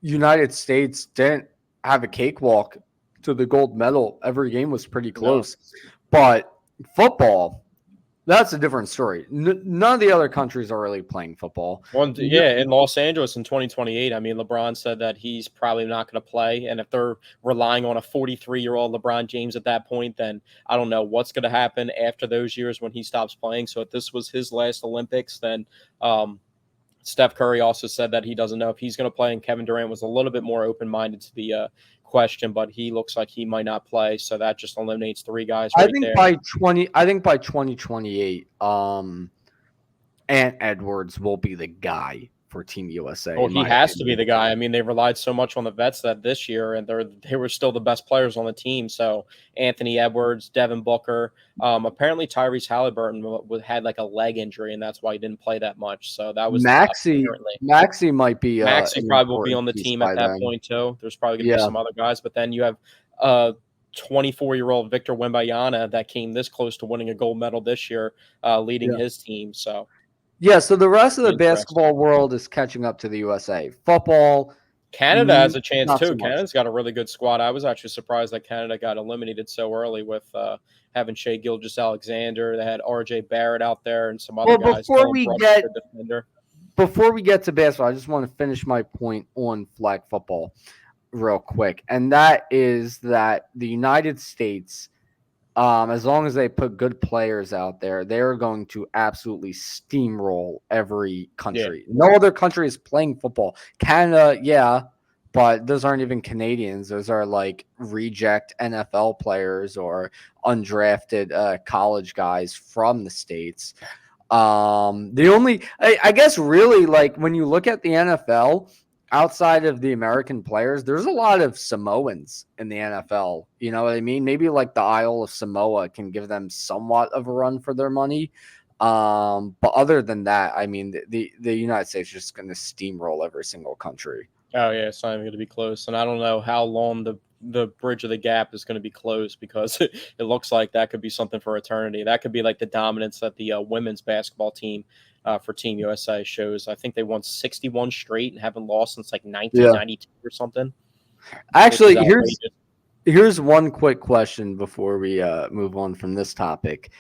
United States didn't have a cakewalk to the gold medal. Every game was pretty No, close, but Football, that's a different story. None of the other countries are really playing football. In Los Angeles in 2028, I mean, LeBron said that he's probably not going to play. And if they're relying on a 43-year-old LeBron James at that point, then I don't know what's going to happen after those years when he stops playing. So if this was his last Olympics, then Steph Curry also said that he doesn't know if he's going to play. And Kevin Durant was a little bit more open-minded to the question, but he looks like he might not play. So that just eliminates 3 guys right there. I think by 2028, Ant Edwards will be the guy for Team USA. Well, he has to be the guy. I mean, they relied so much on the vets that this year, and they were still the best players on the team. So Anthony Edwards, Devin Booker, apparently Tyrese Halliburton had like a leg injury, and that's why he didn't play that much. So that was Maxey might be. Maxey probably will be on the team at that point too. There's probably going to be some other guys, but then you have 24-year-old Victor Wembanyama that came this close to winning a gold medal this year, leading his team. So. Yeah, so the rest of the basketball world is catching up to the USA. Football. Canada has a chance too. Canada's got a really good squad. I was actually surprised that Canada got eliminated so early with having Shai Gilgeous-Alexander. They had R.J. Barrett out there and some other guys. Before we get to basketball, I just want to finish my point on flag football real quick, and that is that the United States, as long as they put good players out there, they're going to absolutely steamroll every country. Yeah. No other country is playing football. Canada, but those aren't even Canadians. Those are like reject NFL players or undrafted college guys from the States. I guess really, like when you look at the NFL, outside of the American players, there's a lot of Samoans in the NFL. You know what I mean? Maybe like the Isle of Samoa can give them somewhat of a run for their money. But other than that, I mean, the United States is just going to steamroll every single country. Oh, yeah, it's not even going to be close. And I don't know how long the bridge of the gap is going to be closed, because it looks like that could be something for eternity. That could be like the dominance that the women's basketball team for Team USA shows. I think they won 61 straight and haven't lost since like 1992 or something. Actually, here's one quick question before we move on from this topic.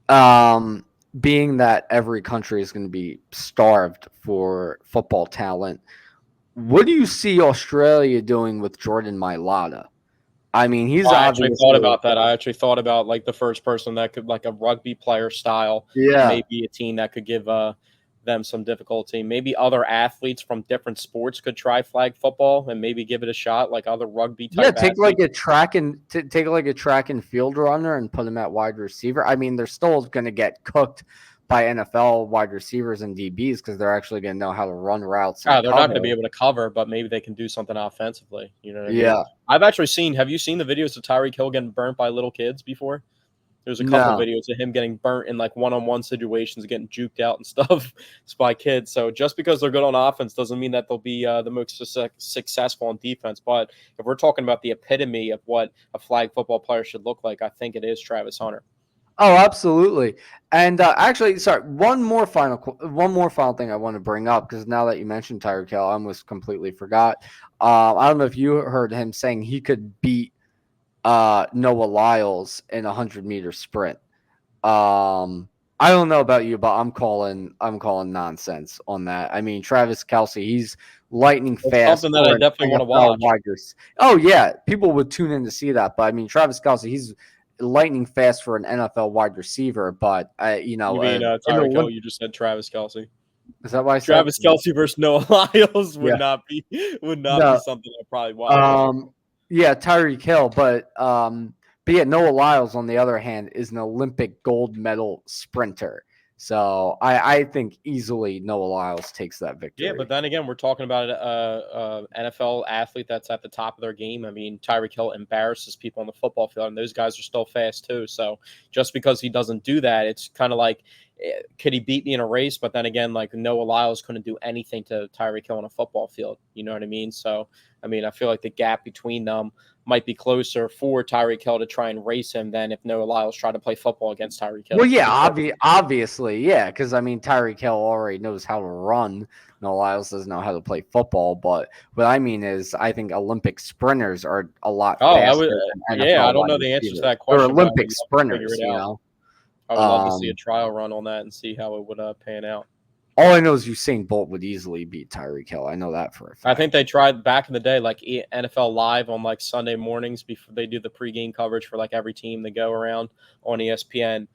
Being that every country is going to be starved for football talent, what do you see Australia doing with Jordan Mailata? I mean, I actually thought about that. I actually thought about like the first person that could, like a rugby player style, maybe a team that could give them some difficulty. Maybe other athletes from different sports could try flag football and maybe give it a shot, like other rugby type. Yeah, take like a track and field runner and put him at wide receiver. I mean, they're still going to get cooked by NFL wide receivers and DBs because they're actually going to know how to run routes. They're not going to be able to cover, but maybe they can do something offensively. You know what I mean? I've actually seen – have you seen the videos of Tyreek Hill getting burnt by little kids before? There's a couple of videos of him getting burnt in like one-on-one situations, getting juked out and stuff by kids. So just because they're good on offense doesn't mean that they'll be the most successful on defense. But if we're talking about the epitome of what a flag football player should look like, I think it is Travis Hunter. Oh, absolutely. And actually, sorry, one more final thing I want to bring up, because now that you mentioned Tyreek Hill, I almost completely forgot. I don't know if you heard him saying he could beat Noah Lyles in a 100-meter sprint. I don't know about you, but I'm calling nonsense on that. I mean, Travis Kelce, he's lightning fast. Something that I definitely want to watch. Oh yeah, people would tune in to see that. But I mean, Travis Kelce, he's lightning fast for an NFL wide receiver, but you mean Tyreek Hill? You just said Travis Kelce. Is that why I said Travis Kelce versus Noah Lyles would not be something I probably watch. Yeah, Tyreek Hill, but yeah, Noah Lyles on the other hand is an Olympic gold medal sprinter. So I think easily Noah Lyles takes that victory. Yeah, but then again, we're talking about an NFL athlete that's at the top of their game. I mean, Tyreek Hill embarrasses people on the football field, and those guys are still fast too. So just because he doesn't do that, it's kind of like, could he beat me in a race? But then again, like Noah Lyles couldn't do anything to Tyreek Hill on a football field. You know what I mean? So, I mean, I feel like the gap between them might be closer for Tyreek Hill to try and race him than if Noah Lyles tried to play football against Tyreek Hill. Well, yeah, obviously, yeah, because I mean, Tyreek Hill already knows how to run. Noah Lyles doesn't know how to play football, but what I mean is, I think Olympic sprinters are a lot faster. I don't know the answer to that question. They're Olympic sprinters, you know. I would love to see a trial run on that and see how it would pan out. All I know is Usain Bolt would easily beat Tyreek Hill. I know that for a fact. I think they tried back in the day, like NFL Live on like Sunday mornings before they do the pregame coverage for like every team that go around on ESPN.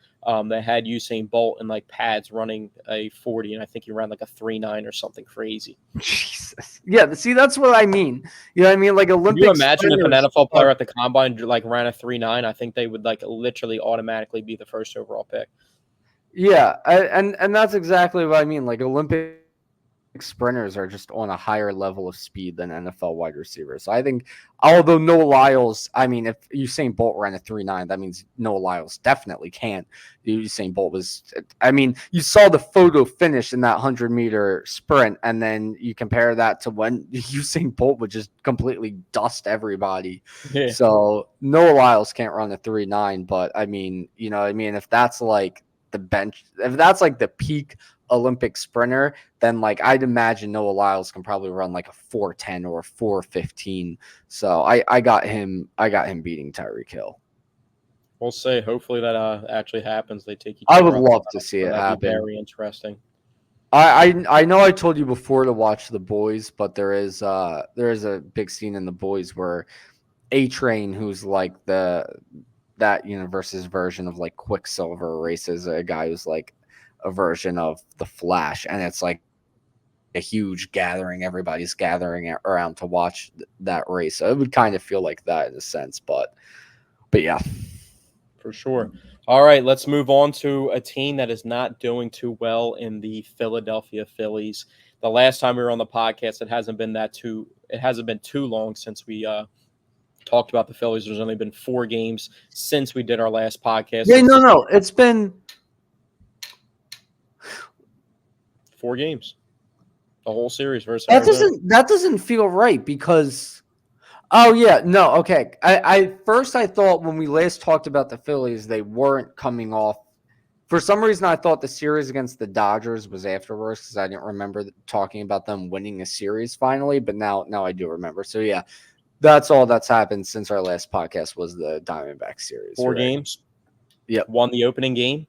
They had Usain Bolt in like pads running a 40, and I think he ran like a 3.9 or something crazy. Jesus. Yeah, see, that's what I mean. You know what I mean? Like Olympic. Can you imagine if an NFL player at the combine like ran a 3.9? I think they would like literally automatically be the first overall pick. Yeah, and that's exactly what I mean. Like Olympic sprinters are just on a higher level of speed than NFL wide receivers. So I think, although Noah Lyles, I mean, if Usain Bolt ran a 3.9, that means Noah Lyles definitely can't. Usain Bolt was, I mean, you saw the photo finish in that 100-meter sprint, and then you compare that to when Usain Bolt would just completely dust everybody. Yeah. So Noah Lyles can't run a 3.9, but I mean, you know, I mean, if that's like the bench, if that's like the peak Olympic sprinter, then like I'd imagine Noah Lyles can probably run like a 4.10 or a 4.15. So I got him beating Tyreek Hill. We'll see. Hopefully that actually happens. They take each I other would up. love to see it That'd be happen. very interesting. I know I told you before to watch The Boys, but there is a big scene in The Boys where A-Train, who's like that universe's version of like Quicksilver, races a guy who's like a version of the Flash, and it's like a huge gathering. Everybody's gathering around to watch that race. So it would kind of feel like that in a sense, but yeah, for sure. All right, let's move on to a team that is not doing too well in the Philadelphia Phillies. The last time we were on the podcast, it hasn't been too long since we talked about the Phillies. There's only been 4 games since we did our last podcast. Yeah, no, it's been 4 games. The whole series versus that doesn't feel right because okay. I thought when we last talked about the Phillies, they weren't coming off. For some reason, I thought the series against the Dodgers was afterwards because I didn't remember talking about them winning a series finally. But now I do remember. So yeah, that's all that's happened since our last podcast was the Diamondback series. 4 games. Yep. Won the opening game,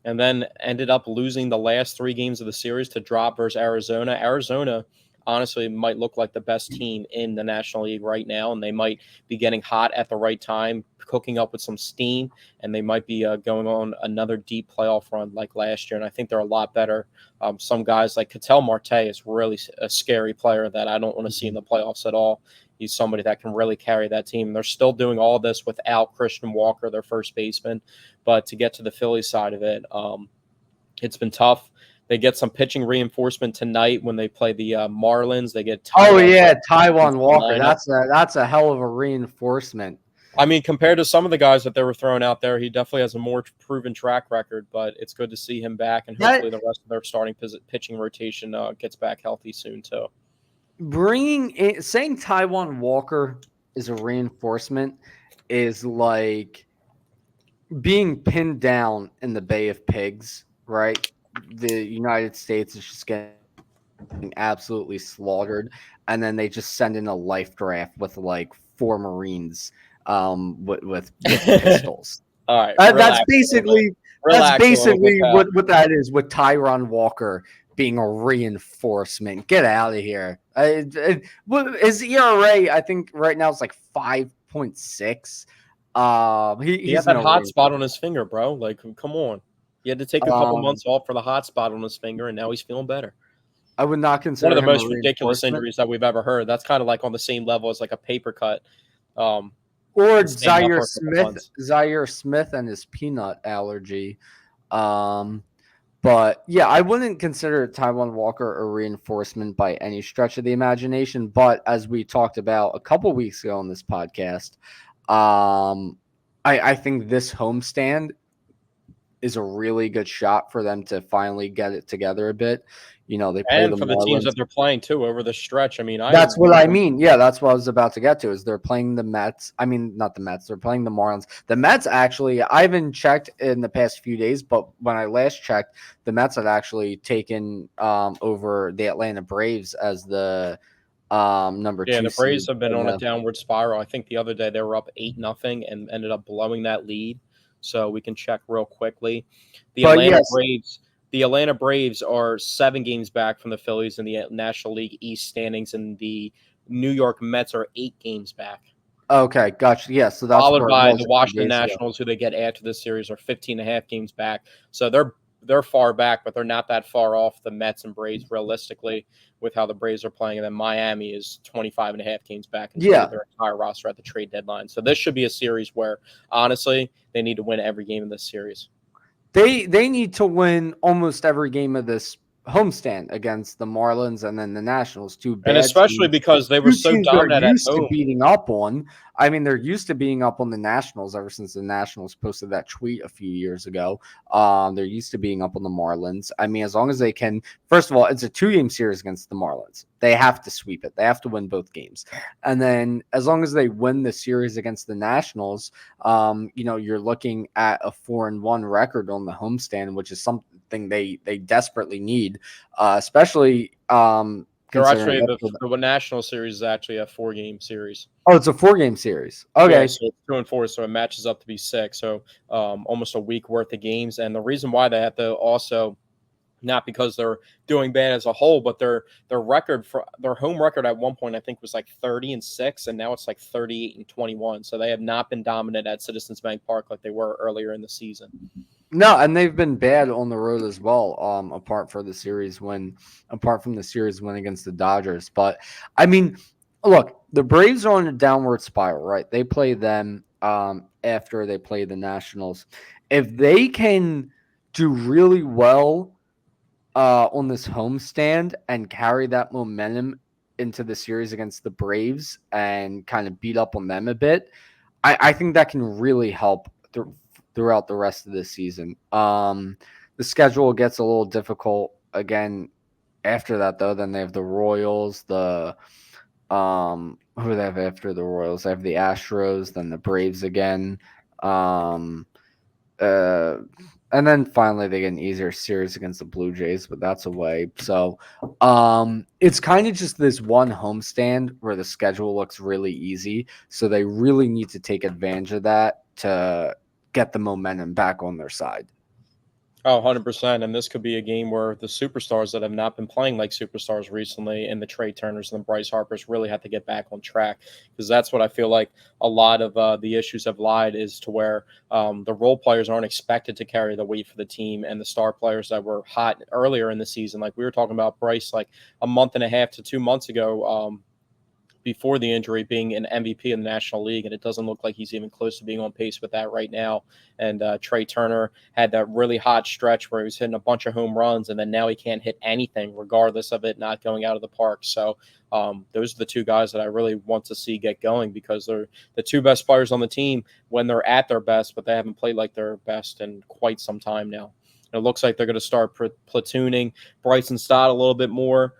and then ended up losing the last 3 games of the series to drop versus Arizona. Arizona, honestly, might look like the best team in the National League right now, and they might be getting hot at the right time, cooking up with some steam, and they might be going on another deep playoff run like last year, and I think they're a lot better. Some guys like Ketel Marte is really a scary player that I don't want to see in the playoffs at all. He's somebody that can really carry that team. They're still doing all this without Christian Walker, their first baseman. But to get to the Phillies side of it, it's been tough. They get some pitching reinforcement tonight when they play the Marlins. They get Taijuan Walker. That's a hell of a reinforcement. I mean, compared to some of the guys that they were throwing out there, he definitely has a more proven track record. But it's good to see him back, and hopefully the rest of their starting pitching rotation gets back healthy soon too. Saying Taijuan Walker is a reinforcement is like being pinned down in the Bay of Pigs, right? The United States is just getting absolutely slaughtered, and then they just send in a life draft with like 4 Marines with pistols. All right, that's basically what that is with Taijuan Walker being a reinforcement. Get out of here. His ERA, I think right now is like 5.6. He had that hot spot on his finger, bro. Like, come on. He had to take a couple months off for the hot spot on his finger, and now he's feeling better. I would not consider one of the most ridiculous injuries that we've ever heard. That's kind of like on the same level as like a paper cut. Or Zaire Smith and his peanut allergy. But yeah, I wouldn't consider Taijuan Walker a reinforcement by any stretch of the imagination. But as we talked about a couple weeks ago on this podcast, I think this homestand is a really good shot for them to finally get it together a bit. You know, they play for the teams that they're playing too over the stretch. I mean, that's what I mean. Yeah, that's what I was about to get to. Is they're playing the Mets. I mean, not the Mets. They're playing the Marlins. The Mets actually, I haven't checked in the past few days, but when I last checked, the Mets had actually taken over the Atlanta Braves as the number 2. Yeah, the Braves have been on a downward spiral. I think the other day they were up 8-0 and ended up blowing that lead. so we can check real quickly. The But Atlanta yes, Braves. The Atlanta Braves are 7 games back from the Phillies in the National League East standings, and the New York Mets are 8 games back. okay, gotcha. Yeah, so that's Followed where it by was the a few Washington days ago. Nationals, who they get after this series, are 15.5 games back. So they're far back, but they're not that far off the Mets and Braves realistically with how the Braves are playing. And then Miami is 25.5 games back and traded Yeah, their entire roster at the trade deadline. So this should be a series where, honestly, they need to win every game in this series. they need to win almost every game of this homestand against the Marlins and then the Nationals, two And bad especially teams, because they were two so teams they're dominant at used to home. beating up on. I mean, they're used to being up on the Nationals ever since the Nationals posted that tweet a few years ago. They're used to being up on the Marlins. I mean, as long as they can, first of all, it's a 2-game series against the Marlins. They have to sweep it. They have to win both games. And then as long as they win the series against the Nationals, you're looking at a 4-1 record on the homestand, which is something they desperately need, especially They're considering. actually the National Series is actually a 4-game series. Oh, it's a 4-game series. Yeah, Okay. so it's 2 and 4, so it matches up to be 6. So almost a week worth of games. And the reason why they have to also, not because they're doing bad as a whole, but their record for their home record at one point I think was like 30-6, and now it's like 38-21. So they have not been dominant at Citizens Bank Park like they were earlier in the season. No, and they've been bad on the road as well. Apart from the series win against the Dodgers, but I mean, look, the Braves are on a downward spiral, right? They play them after they play the Nationals. If they can do really well on this homestand and carry that momentum into the series against the Braves and kind of beat up on them a bit, I think that can really help throughout the rest of the season. The schedule gets a little difficult again after that, though. Then they have the Royals, who do they have after the Royals? They have the Astros, then the Braves again. Um, uh, and then finally they get an easier series against the Blue Jays, but that's away. So it's kind of just this one homestand where the schedule looks really easy. So they really need to take advantage of that to get the momentum back on their side. Oh, 100%. And this could be a game where the superstars that have not been playing like superstars recently, and the Trey Turners and the Bryce Harpers, really have to get back on track, because that's what I feel like a lot of the issues have lied, is to where the role players aren't expected to carry the weight for the team, and the star players that were hot earlier in the season, like we were talking about Bryce like a month and a half to 2 months ago, before the injury, being an MVP in the National League, and it doesn't look like he's even close to being on pace with that right now. And Trey Turner had that really hot stretch where he was hitting a bunch of home runs, and then now he can't hit anything, regardless of it not going out of the park. So those are the two guys that I really want to see get going, because they're the two best players on the team when they're at their best, but they haven't played like their best in quite some time now. And it looks like they're going to start platooning Bryson Stott a little bit more.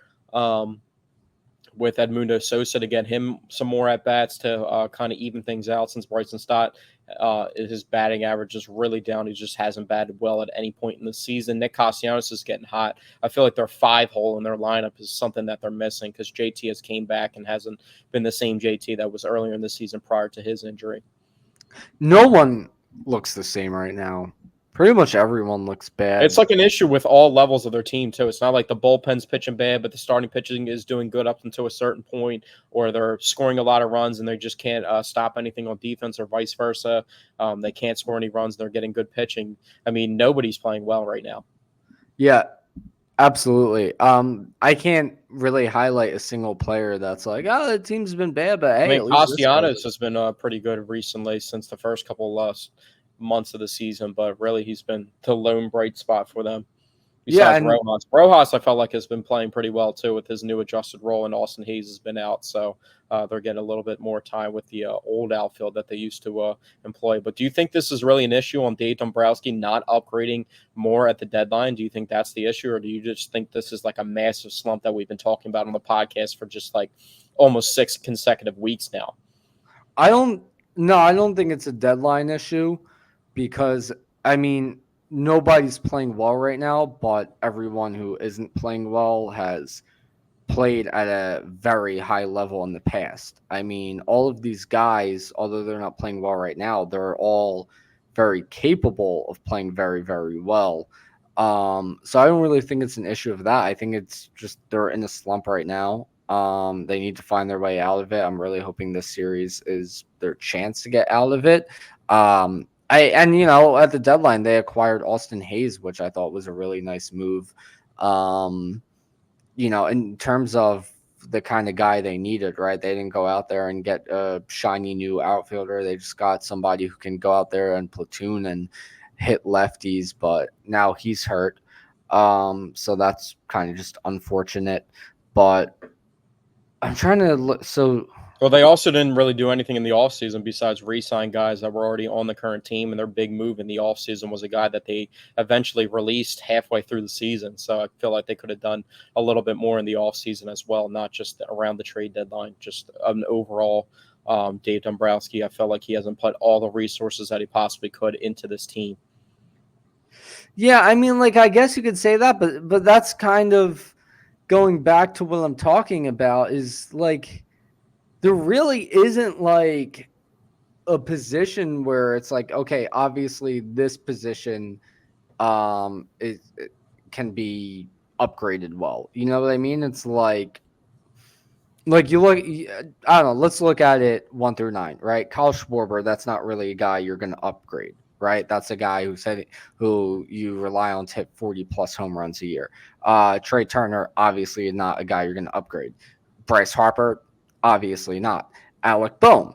With Edmundo Sosa to get him some more at bats to kind of even things out, since Bryson Stott, his batting average is really down. He just hasn't batted well at any point in the season. Nick Castellanos is getting hot. I feel like their 5-hole in their lineup is something that they're missing, because JT has came back and hasn't been the same JT that was earlier in the season prior to his injury. No one looks the same right now. Pretty much everyone looks It's bad. like an issue with all levels of their team too. It's not like the bullpen's pitching bad, but the starting pitching is doing good up until a certain point, or they're scoring a lot of runs and they just can't stop anything on defense, or vice versa. They can't score any runs. They're getting good pitching. I mean, nobody's playing well right now. Yeah, absolutely. I can't really highlight a single player that's like, oh, the team's been bad, but I hey, mean, at least this guy. Castellanos has been pretty good recently since the first couple last months of the season, but really he's been the lone bright spot for them. Yeah, Besides and Rojas. Rojas, I felt like, has been playing pretty well too with his new adjusted role, and Austin Hayes has been out, so they're getting a little bit more time with the old outfield that they used to employ. But do you think this is really an issue on Dave Dombrowski not upgrading more at the deadline? Do you think that's the issue, or do you just think this is like a massive slump that we've been talking about on the podcast for just like almost 6 consecutive weeks now? I don't. No, I don't think it's a deadline issue, because I mean nobody's playing well right now, but everyone who isn't playing well has played at a very high level in the past. I mean, all of these guys, although they're not playing well right now, they're all very capable of playing very, very well. So I don't really think it's an issue of that. I think it's just they're in a slump right now. They need to find their way out of it. I'm really hoping this series is their chance to get out of it. At the deadline they acquired Austin Hayes, which I thought was a really nice move. Um, in terms of the kind of guy they needed, right? They didn't go out there and get a shiny new outfielder. They just got somebody who can go out there and platoon and hit lefties, but now he's hurt. So that's kind of just unfortunate. But I'm trying to look. So Well, they also didn't really do anything in the offseason besides re-sign guys that were already on the current team, and their big move in the offseason was a guy that they eventually released halfway through the season. So I feel like they could have done a little bit more in the offseason as well, not just around the trade deadline, just an overall Dave Dombrowski. I felt like he hasn't put all the resources that he possibly could into this team. yeah, I mean, like I guess you could say that, but that's kind of going back to what I'm talking about is like there really isn't like a position where it's like, okay, obviously this position it can be upgraded well. You know what I mean? It's like you look, I don't know. Let's look at it 1 through 9, right? Kyle Schwarber, that's not really a guy you're going to upgrade, right? That's a guy who you rely on to hit 40 plus home runs a year. Trey Turner, obviously not a guy you're going to upgrade. Bryce Harper, obviously not. Alec Bohm,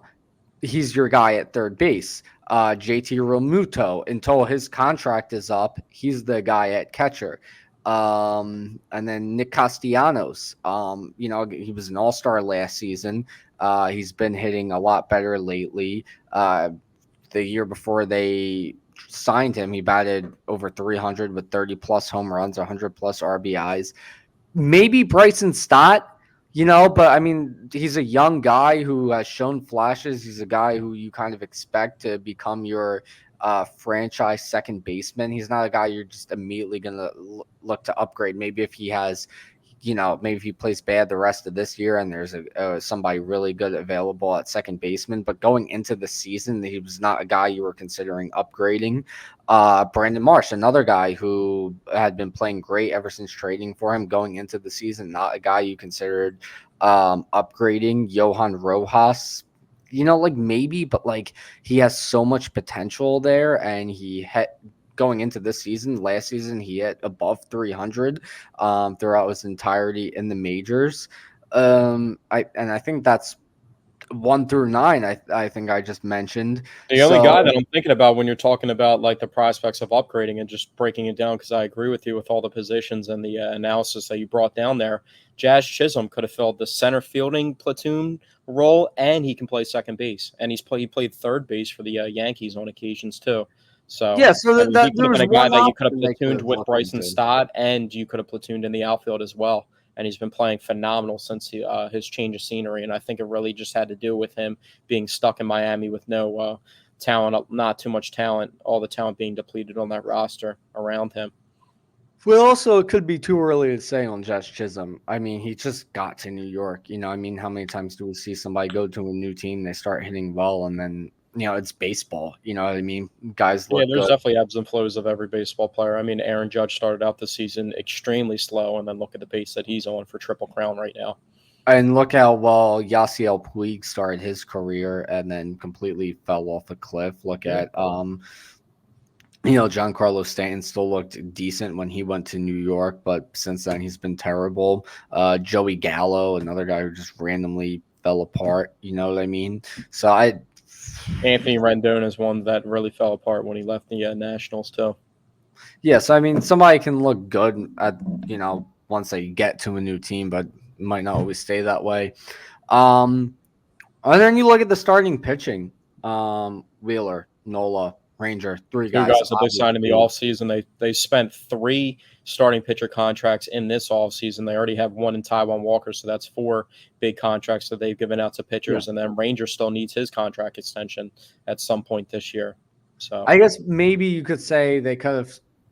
he's your guy at third base. JT Realmuto, until his contract is up, he's the guy at catcher. And then Nick Castellanos, he was an all-star last season. He's been hitting a lot better lately. The year before they signed him, he batted over 300 with 30 plus home runs, 100 plus RBIs. Maybe Bryson Stott, but I mean, he's a young guy who has shown flashes. He's a guy who you kind of expect to become your franchise second baseman. He's not a guy you're just immediately going to look to upgrade. Maybe if he has, maybe if he plays bad the rest of this year and there's somebody really good available at second baseman. But going into the season, he was not a guy you were considering upgrading. Brandon Marsh, another guy who had been playing great ever since trading for him going into the season, not a guy you considered upgrading. Johan Rojas, like maybe, but like he has so much potential there, and he had going into this season, last season, he hit above 300 throughout his entirety in the majors. I think that's 1 through 9. I think I just mentioned. The only guy that I'm thinking about when you're talking about like the prospects of upgrading and just breaking it down, because I agree with you with all the positions and the analysis that you brought down there, Jazz Chisholm could have filled the center fielding platoon role, and he can play second base, and he played third base for the Yankees on occasions too. So yeah, so I mean, he could have been a guy that you could have they platooned with Bryson Stott, and you could have platooned in the outfield as well. And he's been playing phenomenal since his change of scenery. And I think it really just had to do with him being stuck in Miami with no talent, not too much talent, all the talent being depleted on that roster around him. Well, also, it could be too early to say on Jazz Chisholm. I mean, he just got to New York. I mean, how many times do we see somebody go to a new team, they start hitting well, and then, it's baseball. You know what I mean? Guys look There's good. definitely ebbs and flows of every baseball player. I mean, Aaron Judge started out the season extremely slow, and then look at the pace that he's on for Triple Crown right now. And look how well Yasiel Puig started his career and then completely fell off a cliff. Look at Giancarlo Stanton still looked decent when he went to New York, but since then he's been terrible. Joey Gallo, another guy who just randomly fell apart. You know what I mean? So Anthony Rendon is one that really fell apart when he left the Nationals too. Yes, I mean somebody can look good at once they get to a new team, but might not always stay that way. And then you look at the starting pitching. Wheeler, Nola, Ranger, three Two guys. guys that they signed in the offseason. They spent 3 starting pitcher contracts in this offseason. They already have one in Taiwan Walker, so that's 4 big contracts that they've given out to pitchers. Yeah. And then Ranger still needs his contract extension at some point this year. So I guess maybe you could say they could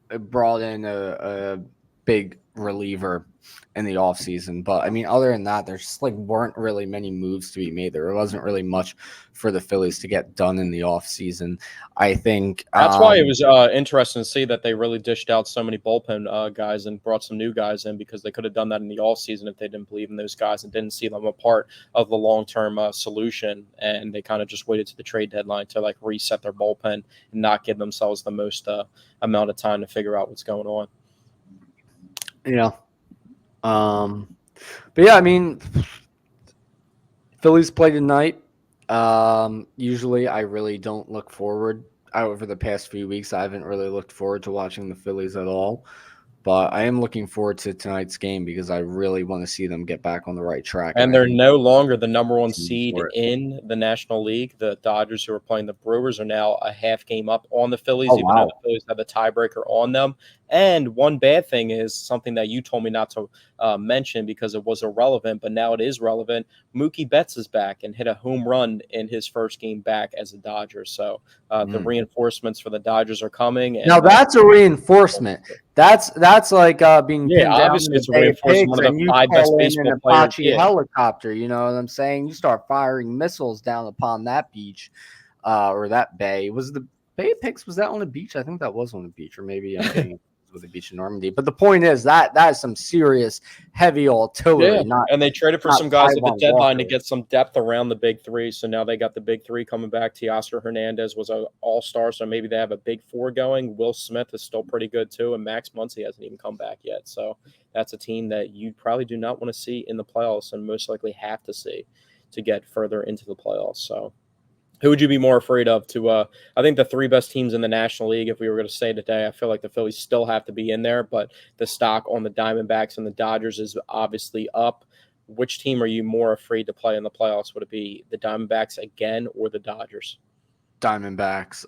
have brought in a big reliever in the offseason. But I mean, other than that, there just like weren't really many moves to be made. There wasn't really much for the Phillies to get done in the offseason. I think That's why it was interesting to see that they really dished out so many bullpen guys and brought some new guys in, because they could have done that in the offseason if they didn't believe in those guys and didn't see them a part of the long-term solution. And they kind of just waited to the trade deadline to like reset their bullpen and not give themselves the most amount of time to figure out what's going on. Yeah. But yeah, I mean, Phillies play tonight. Usually I really don't look forward. Over the past few weeks, I haven't really looked forward to watching the Phillies at all. But I am looking forward to tonight's game because I really want to see them get back on the right track. And I they're think no longer the number one team seed for it. in the National League. The Dodgers, who are playing the Brewers, are now a half game up on the Phillies, Oh, even though wow. the Phillies have the tiebreaker on them. And one bad thing is something that you told me not to mention because it was irrelevant, but now it is relevant. Mookie Betts is back and hit a home run in his first game back as a Dodger. So the reinforcements for the Dodgers are coming. And Now that's a reinforcement. That's like being yeah, pinned down in obviously the it's a Bay of reinforcement. Pigs, One of and the you 5 best call in an baseball players. Apache Yeah. helicopter. You know what I'm saying? You start firing missiles down upon that beach, or that bay. Was the Bay of Pigs? Was that on a beach? I think that was on a beach, or maybe I'm getting with the beach in Normandy. But the point is that is some serious heavy artillery. Yeah, Not and they traded for not some guys at the Taiwan deadline to Walker. get some depth around the big three. So now they got the big three coming back. Teoscar Hernandez was an all-star, so maybe they have a big four going. Will Smith is still pretty good too, and Max Muncy hasn't even come back yet. So that's a team that you probably do not want to see in the playoffs, and most likely have to see to get further into the playoffs. So who would you be more afraid of to I think the 3 best teams in the National League, if we were going to say today, I feel like the Phillies still have to be in there, but the stock on the Diamondbacks and the Dodgers is obviously up. Which team are you more afraid to play in the playoffs? Would it be the Diamondbacks again or the Dodgers? Diamondbacks.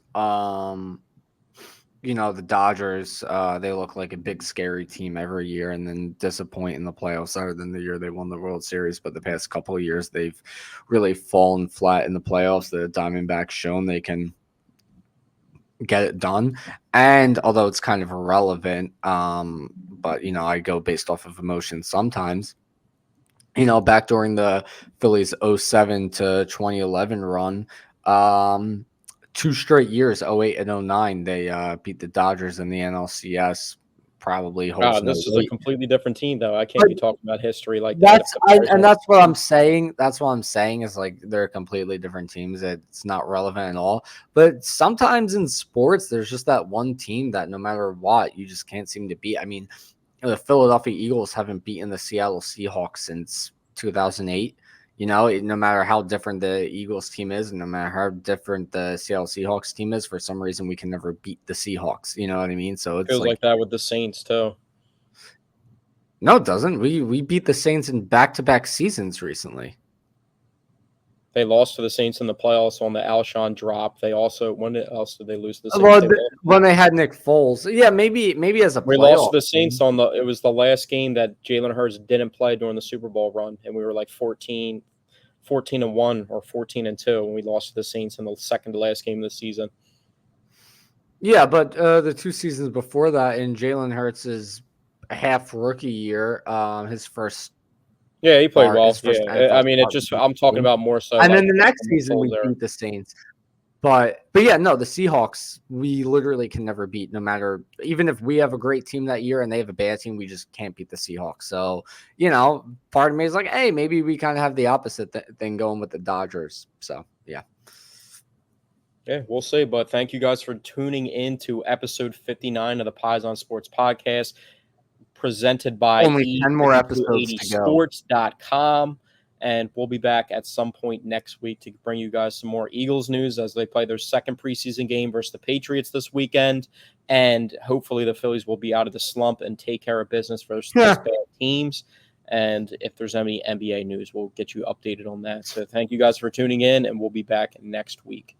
The Dodgers, they look like a big scary team every year and then disappoint in the playoffs other than the year they won the World Series. But the past couple of years, they've really fallen flat in the playoffs. The Diamondbacks shown they can get it done. And although it's kind of irrelevant, but, I go based off of emotion sometimes. Back during the Phillies 07 to 2011 run, 2 straight years, 08 and 09, they beat the Dodgers in the NLCS, probably holds no This is a weight. completely different team, though. I can't But be talking about history like that. that's what I'm saying. That's what I'm saying is like they're completely different teams. It's not relevant at all. But sometimes in sports, there's just that one team that no matter what, you just can't seem to beat. I mean, the Philadelphia Eagles haven't beaten the Seattle Seahawks since 2008. No matter how different the Eagles team is, and no matter how different the Seattle Seahawks team is, for some reason we can never beat the Seahawks. You know what I mean? So it's Feels like that with the Saints too. No, it doesn't. We beat the Saints in back-to-back seasons recently. They lost to the Saints in the playoffs on the Alshon drop. They also when else did they lose to the Saints? When they had Nick Foles, yeah, maybe as a we playoff lost to the Saints on it was the last game that Jalen Hurts didn't play during the Super Bowl run, and we were like 14-1 or 14-2, and we lost to the Saints in the second to last game of the season. Yeah, but the 2 seasons before that, in Jalen Hurts' half rookie year, his first. Yeah, he played well. First Yeah, I mean, I'm talking about more so. And like then the next season we beat the Saints. But yeah, no, the Seahawks we literally can never beat. No matter, even if we have a great team that year and they have a bad team, we just can't beat the Seahawks. So part of me is like, hey, maybe we kind of have the opposite thing going with the Dodgers. So yeah. Yeah, we'll see. But thank you guys for tuning in to episode 59 of the Paisan Sports podcast, presented by Only 10 more episodes to go. sports.com. And we'll be back at some point next week to bring you guys some more Eagles news as they play their second preseason game versus the Patriots this weekend. And hopefully the Phillies will be out of the slump and take care of business versus those bad teams. And if there's any NBA news, we'll get you updated on that. So thank you guys for tuning in, and we'll be back next week.